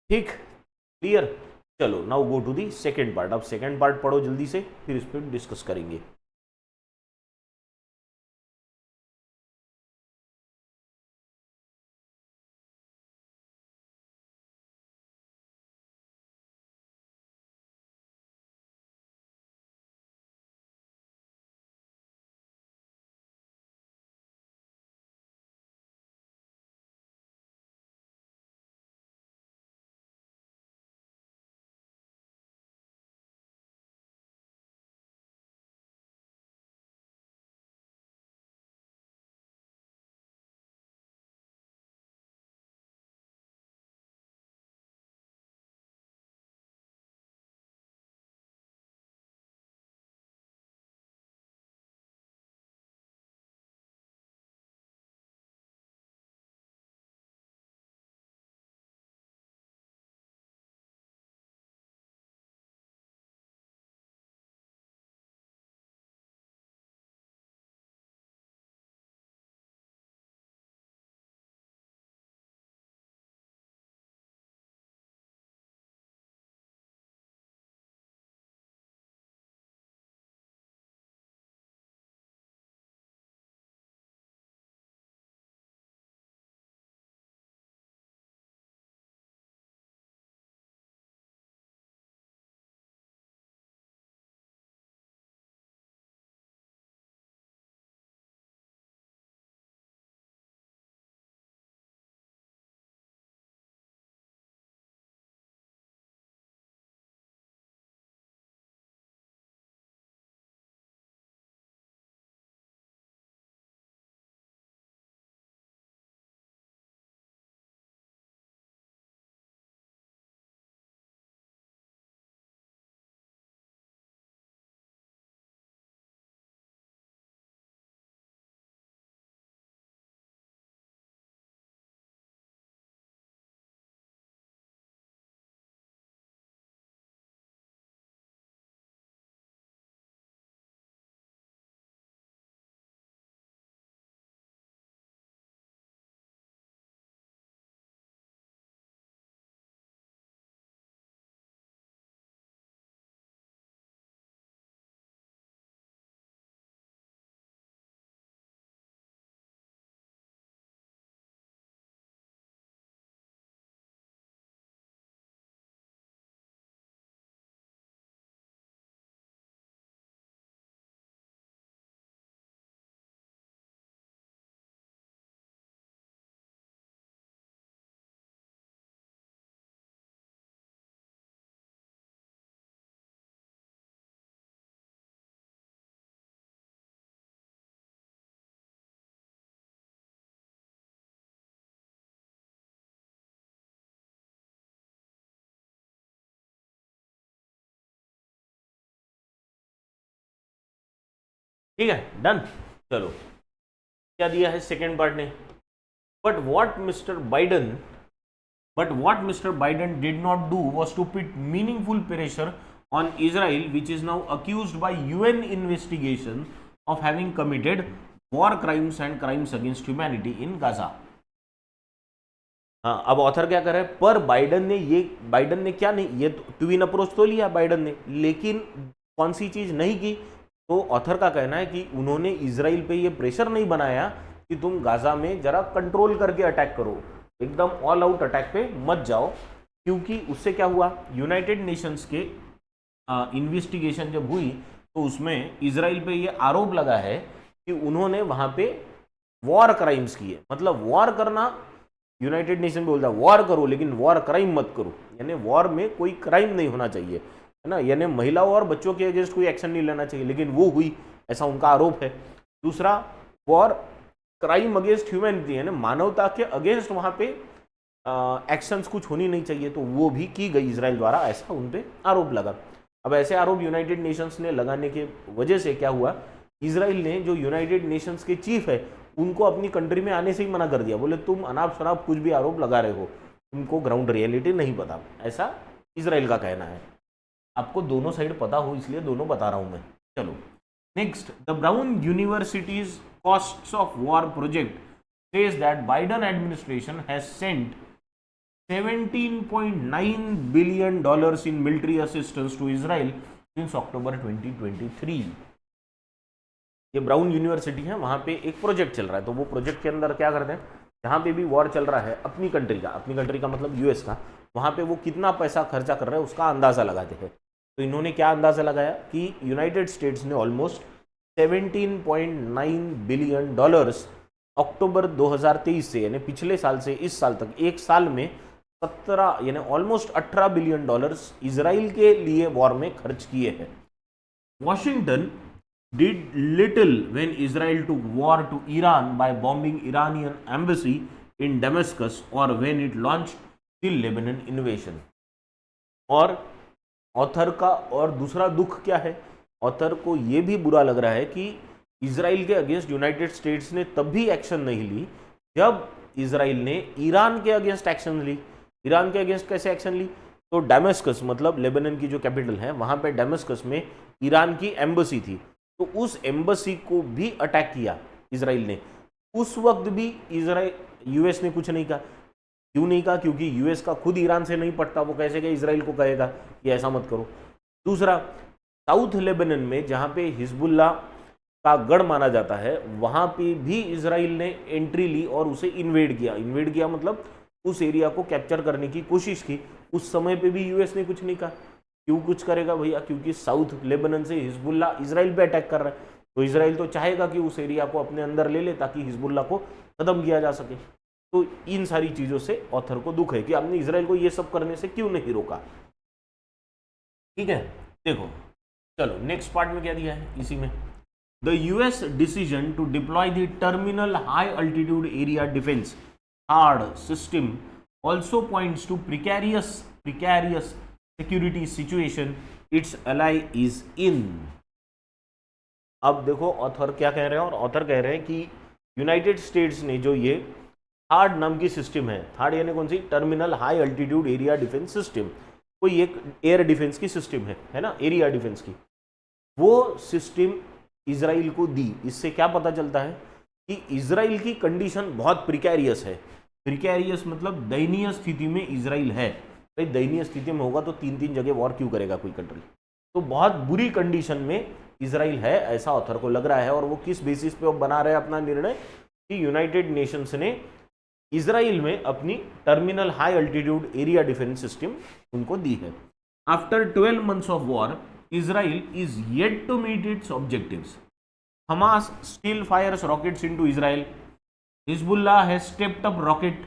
ठीक, क्लियर। चलो now go to the second part. अब सेकेंड पार्ट पढ़ो जल्दी से, फिर इस पर डिस्कस करेंगे। ठीक है, डन। चलो, क्या दिया है सेकेंड पार्ट ने? But what mister Biden did not do was to put meaningful pressure on Israel, which is now accused by UN investigation of having committed war crimes and crimes against humanity in Gaza. हाँ, अब ऑथर क्या कर रहा है? पर बाइडन ने क्या नहीं, ये ट्विन अप्रोच तो लिया बाइडन ने, लेकिन कौन सी चीज नहीं की? तो ऑथर का कहना है कि उन्होंने इजराइल पे ये प्रेशर नहीं बनाया कि तुम गाजा में जरा कंट्रोल करके अटैक करो, एकदम ऑल आउट अटैक पे मत जाओ, क्योंकि उससे क्या हुआ, यूनाइटेड नेशंस के इन्वेस्टिगेशन जब हुई तो उसमें इजराइल पे ये आरोप लगा है कि उन्होंने वहां पे वॉर क्राइम्स किए। मतलब वॉर करना, यूनाइटेड नेशन बोलता है वॉर करो लेकिन वॉर क्राइम मत करो, यानी वॉर में कोई क्राइम नहीं होना चाहिए, है ना, यानी महिलाओं और बच्चों के अगेंस्ट कोई एक्शन नहीं लेना चाहिए, लेकिन वो हुई, ऐसा उनका आरोप है। दूसरा, वॉर क्राइम अगेंस्ट ह्यूमैनिटी, यानी मानवता के अगेंस्ट वहां पे एक्शंस कुछ होनी नहीं चाहिए, तो वो भी की गई इजराइल द्वारा, ऐसा उन पे आरोप लगा। अब ऐसे आरोप यूनाइटेड नेशंस ने लगाने के वजह से क्या हुआ, इजराइल ने, जो यूनाइटेड नेशंस के चीफ है, उनको अपनी कंट्री में आने से ही मना कर दिया, बोले तुम अनाप शनाप कुछ भी आरोप लगा रहे हो, तुमको ग्राउंड रियलिटी नहीं पता, ऐसा इजराइल का कहना है। आपको दोनों साइड पता हो इसलिए दोनों बता रहा हूं मैं। चलो next, the brown universities costs of war project says that Biden administration has sent $17.9 billion in military assistance to Israel since October 2023। ये ब्राउन यूनिवर्सिटी है, वहां पे एक प्रोजेक्ट चल रहा है, तो वो प्रोजेक्ट के अंदर क्या करते हैं, जहां पे भी वॉर चल रहा है अपनी कंट्री का मतलब यूएस का, वहां पे वो कितना पैसा खर्चा कर रहे हैं उसका अंदाजा लगाते हैं। तो इन्होंने क्या अंदाजा लगाया कि यूनाइटेड स्टेट्स ने ऑलमोस्ट $17.9 बिलियन अक्टूबर 2023 से यानी पिछले साल से इस साल तक एक साल में 17 यानी ऑलमोस्ट $18 बिलियन इजराइल के लिए वॉर में खर्च किए हैं। Washington did little when Israel to war to Iran by bombing Iranian embassy in Damascus और when it launch the Lebanon invasion. और ऑथर का और दूसरा दुख क्या है, ऑथर को यह भी बुरा लग रहा है कि इजराइल के अगेंस्ट यूनाइटेड स्टेट्स ने तब भी एक्शन नहीं ली जब इजराइल ने ईरान के अगेंस्ट एक्शन ली। ईरान के अगेंस्ट कैसे एक्शन ली, तो डेमेस्कस मतलब लेबनान की जो कैपिटल है वहां पे डेमेस्कस में ईरान की एम्बेसी थी, तो उस एम्बेसी को भी अटैक किया इजराइल ने। उस वक्त भी यूएस ने कुछ नहीं कहा। क्यों नहीं कहा, क्योंकि यूएस का खुद ईरान से नहीं पटता, वो कैसे कि इजराइल को कहेगा कि ऐसा मत करो। दूसरा, साउथ लेबनान में जहां पे हिजबुल्ला का गढ़ माना जाता है वहां पे भी इजराइल ने एंट्री ली और उसे इन्वेड किया मतलब उस एरिया को कैप्चर करने की कोशिश की। उस समय पे भी यूएस ने कुछ नहीं कहा। क्यों कुछ करेगा भैया, क्योंकि साउथ लेबनान से हिजबुल्ला इजराइल पे अटैक कर रहा है, तो इजराइल तो चाहेगा कि उस एरिया को अपने अंदर ले ले ताकि हिजबुल्ला को खत्म किया जा सके। तो इन सारी चीजों से ऑथर को दुख है कि आपने इजराइल को ये सब करने से क्यों नहीं रोका। ठीक है, देखो चलो नेक्स्ट पार्ट में क्या दिया है इसी में, the US decision to deploy the terminal high altitude area defence hard system also points to precarious security situation its ally is in. अब देखो ऑथर क्या कह रहे हैं, और ऑथर कह रहे हैं कि यूनाइटेड स्टेट्स ने जो ये थार्ड नाम की सिस्टम है, थार्ड यानी कौन सी, terminal high altitude area defence system, कोई एक एयर डिफेंस की सिस्टम है ना, एरिया डिफेंस की, वो सिस्टम इजराइल को दी। इससे क्या पता चलता है कि इजराइल की कंडीशन बहुत प्रिकैरियस है। प्रिकैरियस मतलब दयनीय स्थिति में इजराइल है। भाई दयनीय स्थिति में होगा तो 3 जगह वॉर क्यों करेगा कोई कंट्री, तो बहुत बुरी कंडीशन में इजराइल है, ऐसा ऑथर को लग रहा है। और वो किस बेसिस पे वो बना रहे हैं अपना निर्णय कि यूनाइटेड नेशंस ने इजराइल में अपनी terminal high altitude area defence system उनको दी है। After 12 months of war Israel is yet to meet its objectives. Hamas still fires rockets into Israel. Hezbollah has stepped up rocket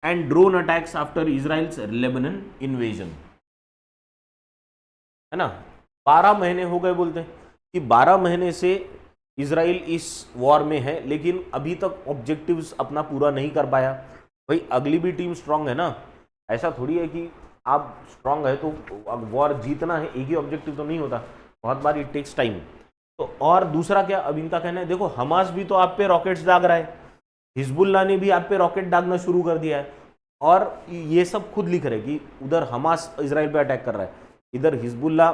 and drone attacks after Israel's Lebanon invasion. है ना, 12 महीने हो गए, बोलते हैं कि 12 महीने से इजराइल इस वॉर में है, लेकिन अभी तक ऑब्जेक्टिव्स अपना पूरा नहीं कर पाया। भाई अगली भी टीम स्ट्रांग है ना, ऐसा थोड़ी है कि आप स्ट्रांग है तो अब वॉर जीतना है, एक ही ऑब्जेक्टिव तो नहीं होता, बहुत बार इट टेक्स टाइम। तो और दूसरा क्या, अब इनका कहना है देखो हमास भी तो आप पे रॉकेट्स दाग रहा है, हिजबुल्ला ने भी आप पे रॉकेट दागना शुरू कर दिया है, और ये सब खुद लिख रहे कि उधर हमास इजराइल पे अटैक कर रहा है, इधर हिजबुल्ला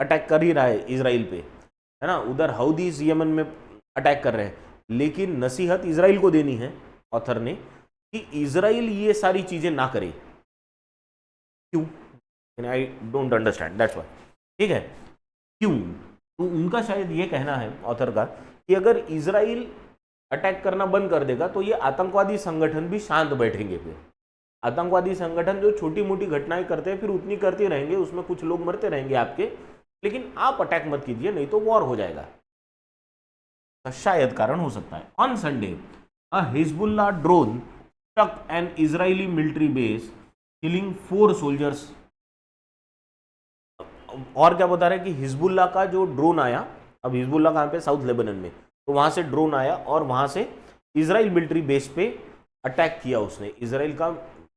अटैक कर ही रहा है इजराइल पे, है ना, उधर हौदीस यमन में अटैक कर रहे हैं। लेकिन नसीहत इजराइल को देनी है ऑथर ने कि इजराइल ये सारी चीजें ना करे। क्यों, I don't understand, that's why. ठीक है, क्यों, तो उनका शायद ये कहना है ऑथर का कि अगर इजराइल अटैक करना बंद कर देगा तो ये आतंकवादी संगठन भी शांत बैठेंगे। फिर आतंकवादी संगठन जो छोटी मोटी घटनाएं करते हैं फिर उतनी करते रहेंगे, उसमें कुछ लोग मरते रहेंगे आपके, लेकिन आप अटैक मत कीजिए नहीं तो वॉर हो जाएगा। तो शायद कारण हो सकता है। On Sunday a Hezbollah drone struck an Israeli military base killing 4 soldiers. और क्या बता रहे हैं कि हिजबुल्ला का जो ड्रोन आया, अब हिजबुल्ला कहाँ पे, साउथ लेबनान में, तो वहां से ड्रोन आया और वहां से इजराइल मिलिट्री बेस पे अटैक किया उसने। इजराइल का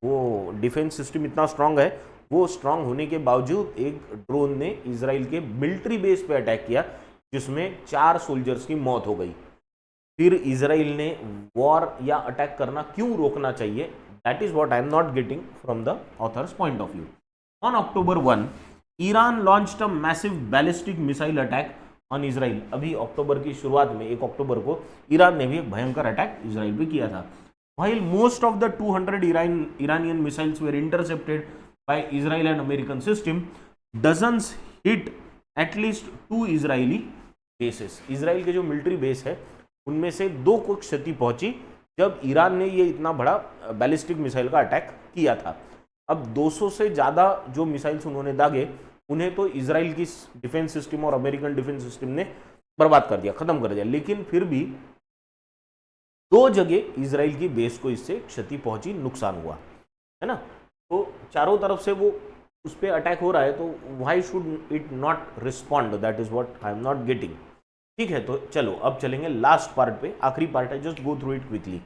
वो डिफेंस सिस्टम इतना स्ट्रांग है, वो स्ट्रांग होने के बावजूद एक ड्रोन ने इजराइल के मिलिट्री बेस पे अटैक किया जिसमें 4 सोल्जर्स की मौत हो गई। फिर इजराइल ने वॉर या अटैक करना क्यों रोकना चाहिए, that is what I am not getting from the author's point of view. On October 1 Iran launched a massive ballistic missile attack on Israel. अभी अक्टूबर की शुरुआत में 1 अक्टूबर को ईरान ने भी एक भयंकर अटैक इजराइल पे किया था। While most of the 200 Iranian missiles were intercepted by Israel and American system, dozens hit at least 2 Israeli bases। Israel के जो मिलिट्री बेस है उनमें से 2 को क्षति पहुंची जब ईरान ने ये इतना बड़ा बैलिस्टिक मिसाइल का अटैक किया था। अब 200 से ज़्यादा जो मिसाइल्स उन्होंने दागे उन्हें तो इसराइल की डिफेंस सिस्टम और अमेरिकन डिफेंस सिस्टम ने बर्बाद कर दिया, खत्म कर दिया, लेकिन फिर भी 2 जगह इसराइल की बेस को इससे क्षति पहुंची, नुकसान हुआ, है ना। तो चारों तरफ से वो उस पर अटैक हो रहा है, तो why should it not respond, that is what I am not getting. ठीक है, तो चलो अब चलेंगे लास्ट पार्ट पे, आखिरी पार्ट है, just go through it quickly.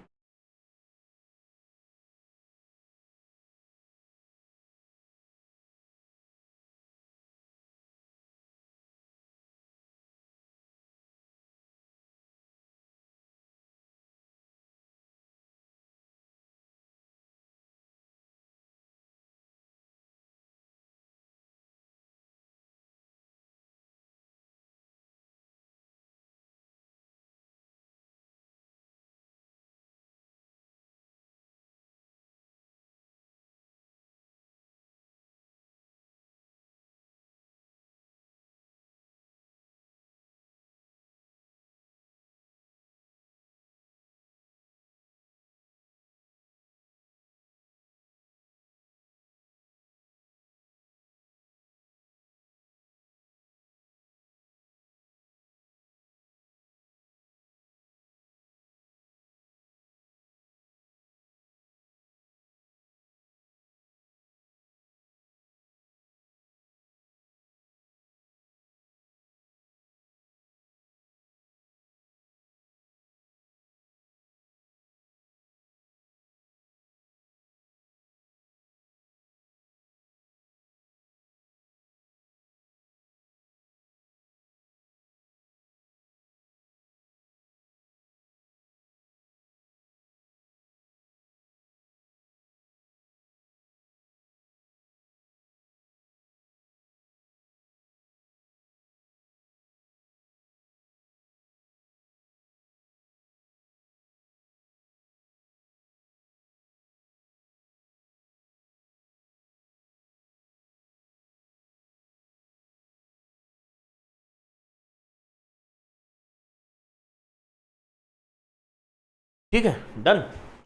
ठीक है, डन।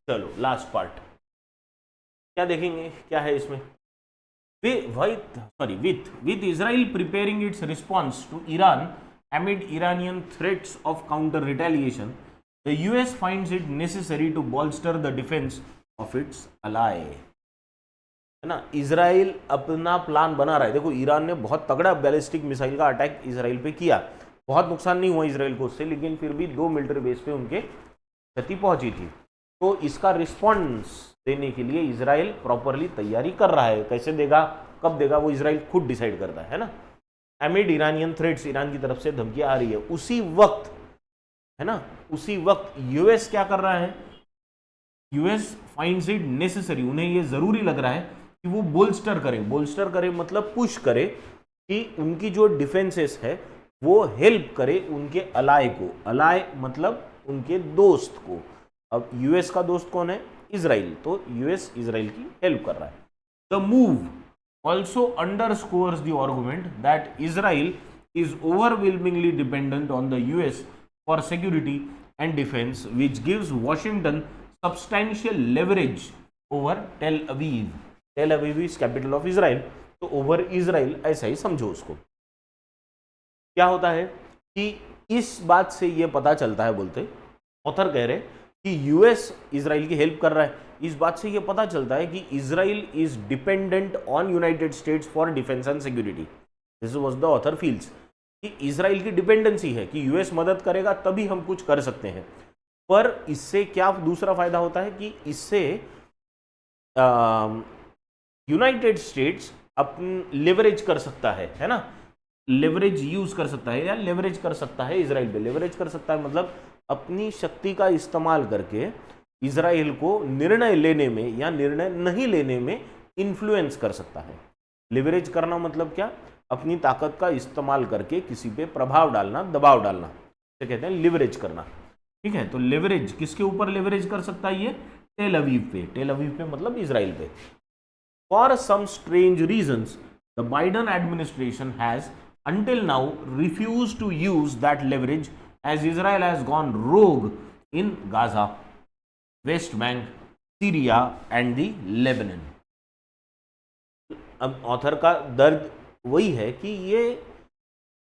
चलो लास्ट पार्ट क्या देखेंगे, क्या है इसमें। with Israel preparing its response to Iran amid Iranian threats of counter retaliation, the US finds it necessary to bolster the defense of its ally। है ना, इजराइल अपना प्लान बना रहा है। देखो ईरान ने बहुत तगड़ा बैलिस्टिक मिसाइल का अटैक इजराइल पे किया, बहुत नुकसान नहीं हुआ इजराइल को उससे, लेकिन फिर भी 2 मिलिट्री बेस पे उनके क्षति पहुंची थी। तो इसका रिस्पॉन्स देने के लिए इजराइल प्रॉपरली तैयारी कर रहा है। कैसे देगा, कब देगा, वो इजराइल खुद डिसाइड करता है ना। एमिड इरानियन थ्रेट्स, ईरान की तरफ से धमकियां आ रही है, उसी वक्त, है ना, उसी वक्त यूएस क्या कर रहा है, यूएस फाइंड्स इट नेसेसरी, उन्हें ये जरूरी लग रहा है कि वो बोल्स्टर करे मतलब पुश करे कि उनकी जो डिफेंसेस है वो हेल्प करे उनके अलाय को। अलाय मतलब उनके दोस्त को। अब यूएस का दोस्त कौन है, इजराइल, तो यूएस इजराइल की हेल्प कर रहा है। The move also underscores the argument that Israel is overwhelmingly dependent on the US for security and defence, which gives Washington substantial leverage over Tel Aviv. Tel Aviv is capital of Israel, तो ओवर इजराइल ऐसा ही समझो उसको। क्या होता है कि इस बात से ये पता चलता है, बोलते ऑथर कह रहे कि यूएस इजराइल की हेल्प कर रहा है, इस बात से ये पता चलता है कि Israel is dependent on United states for defence and security. This was the author feels कि इजराइल की डिपेंडेंसी है कि यूएस मदद करेगा तभी हम कुछ कर सकते हैं। पर इससे क्या दूसरा फायदा होता है कि इससे यूनाइटेड स्टेट्स अपन लेवरेज कर सकता है ना, लेवरेज यूज कर सकता है या लेवरेज कर सकता है इजराइल पे। लेवरेज कर सकता है मतलब अपनी शक्ति का इस्तेमाल करके इजराइल को निर्णय लेने में या निर्णय नहीं लेने में इन्फ्लुएंस कर सकता है। लिवरेज करना मतलब क्या? अपनी ताकत का इस्तेमाल करके किसी पे प्रभाव डालना, दबाव डालना, इसे कहते हैं लिवरेज करना। ठीक है, तो लिवरेज किसके ऊपर लिवरेज कर सकता है? ये टेल अवीव पे। टेल अवीव पे मतलब इजराइल पे। For some strange reasons the Biden administration has until now refused to use that leverage as Israel has gone rogue in Gaza, West Bank, Syria and the Lebanon. अब ऑथर का दर्द वही है कि ये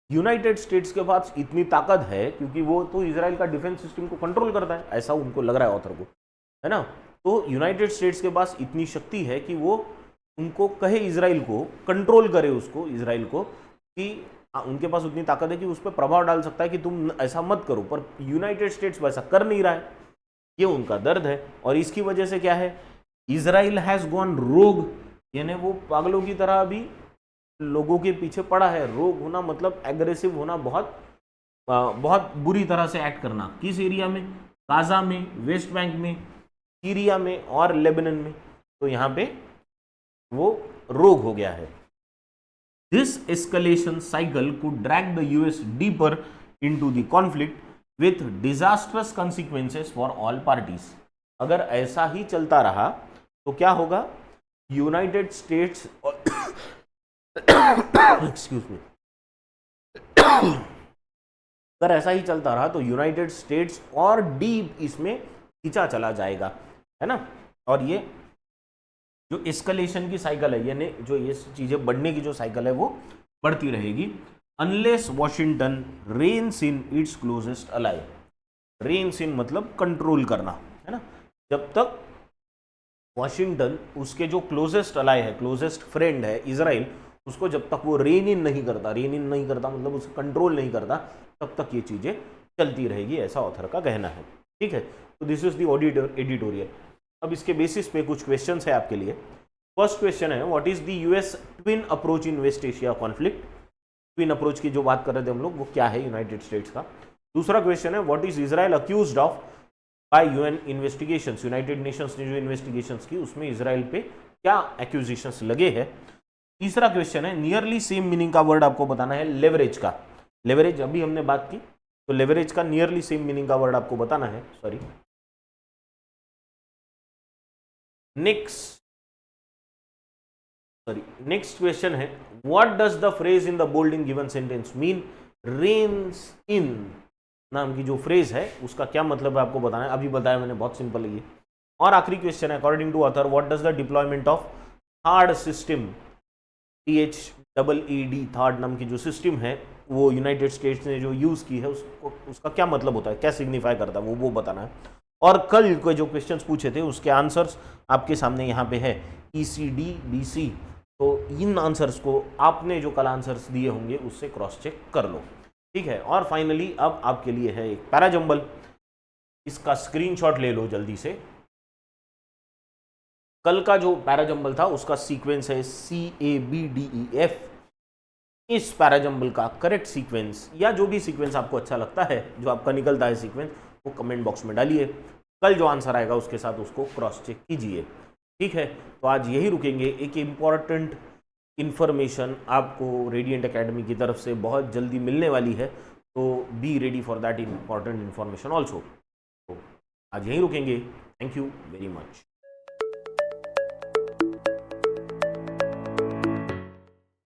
यूनाइटेड स्टेट्स के पास इतनी ताकत है क्योंकि वो तो इजराइल का डिफेंस सिस्टम को कंट्रोल करता है, ऐसा उनको लग रहा है ऑथर को, है ना। तो यूनाइटेड स्टेट्स के पास इतनी शक्ति है कि वो उनको कहे इजराइल को, कंट्रोल करे उसको, इजराइल को, कि उनके पास उतनी ताकत है कि उस पर प्रभाव डाल सकता है कि तुम ऐसा मत करो, पर यूनाइटेड स्टेट्स वैसा कर नहीं रहा है। ये उनका दर्द है और इसकी वजह से क्या है? इजराइल हैज गॉन रोग, यानी वो पागलों की तरह अभी लोगों के पीछे पड़ा है। रोग होना मतलब एग्रेसिव होना, बहुत बुरी तरह से एक्ट करना। किस एरिया में? गाजा में, वेस्ट बैंक में, सीरिया में और लेबनान में। तो यहाँ पे वो रोग हो गया है। This escalation cycle could drag the US deeper into the conflict with disastrous consequences for all parties. अगर ऐसा ही चलता रहा तो क्या होगा? यूनाइटेड स्टेट्स एक्सक्यूज मी, अगर ऐसा ही चलता रहा तो यूनाइटेड स्टेट्स और डीप इसमें खींचा चला जाएगा, है ना। और ये जो एस्केलेशन की साइकिल है, यानी जो ये चीजें बढ़ने की जो साइकिल है वो बढ़ती रहेगी, unless Washington reins in its closest ally. Reins in मतलब कंट्रोल करना, है ना। जब तक वॉशिंगटन उसके जो क्लोजेस्ट अलाई है, क्लोजेस्ट फ्रेंड है इजराइल, उसको जब तक वो रेन इन नहीं करता मतलब उसे कंट्रोल नहीं करता, तब तक ये चीजें चलती रहेगी, ऐसा ऑथर का कहना है। ठीक है, तो दिस इज द एडिटोरियल। अब इसके बेसिस पे कुछ क्वेश्चंस है आपके लिए। फर्स्ट क्वेश्चन है, what is the US twin approach in West Asia conflict. Twin approach की जो बात कर रहे थे हम लोग, वो क्या है यूनाइटेड स्टेट्स का। दूसरा क्वेश्चन है, what is Israel accused of bye UN investigations. United Nations ने जो इन्वेस्टिगेशंस की उसमें इजराइल पे क्या एक्यूजिशंस लगे हैं। तीसरा क्वेश्चन है, नियरली सेम मीनिंग का वर्ड आपको बताना है लेवरेज का। लेवरेज अभी हमने बात की, तो लेवरेज का नियरली सेम मीनिंग का वर्ड आपको बताना है। सॉरी, नेक्स्ट क्वेश्चन है, what does the phrase in the bold in given sentence mean. Reins in नाम की जो फ्रेज है उसका क्या मतलब है आपको बताना है। अभी बताया मैंने, बहुत सिंपल है ये। और आखिरी क्वेश्चन है, according to author what does the deployment of THAAD system, THEED, THAAD नाम की जो सिस्टम है वो यूनाइटेड स्टेट्स ने जो यूज की है उसका क्या मतलब होता है, क्या सिग्निफाई करता है, वो बताना है। और कल के जो क्वेश्चंस पूछे थे उसके आंसर्स आपके सामने यहाँ पे है, ECD BC। तो इन आंसर्स को आपने जो कल आंसर्स दिए होंगे उससे क्रॉस चेक कर लो। ठीक है, और फाइनली अब आपके लिए है एक पैराजंबल, इसका स्क्रीनशॉट ले लो जल्दी से। कल का जो पैराजंबल था उसका सीक्वेंस है CABDEF। इस पैराजंबल का करेक्ट सीक्वेंस या जो भी सीक्वेंस आपको अच्छा लगता है, जो आपका निकलता है सीक्वेंस, वो कमेंट बॉक्स में डालिए। कल जो आंसर आएगा उसके साथ उसको क्रॉस चेक कीजिए। ठीक है, तो आज यही रुकेंगे। एक इम्पॉर्टेंट इन्फॉर्मेशन आपको रेडिएंट एकेडमी की तरफ से बहुत जल्दी मिलने वाली है, तो be ready for that important information also. तो आज यही रुकेंगे। Thank you very much.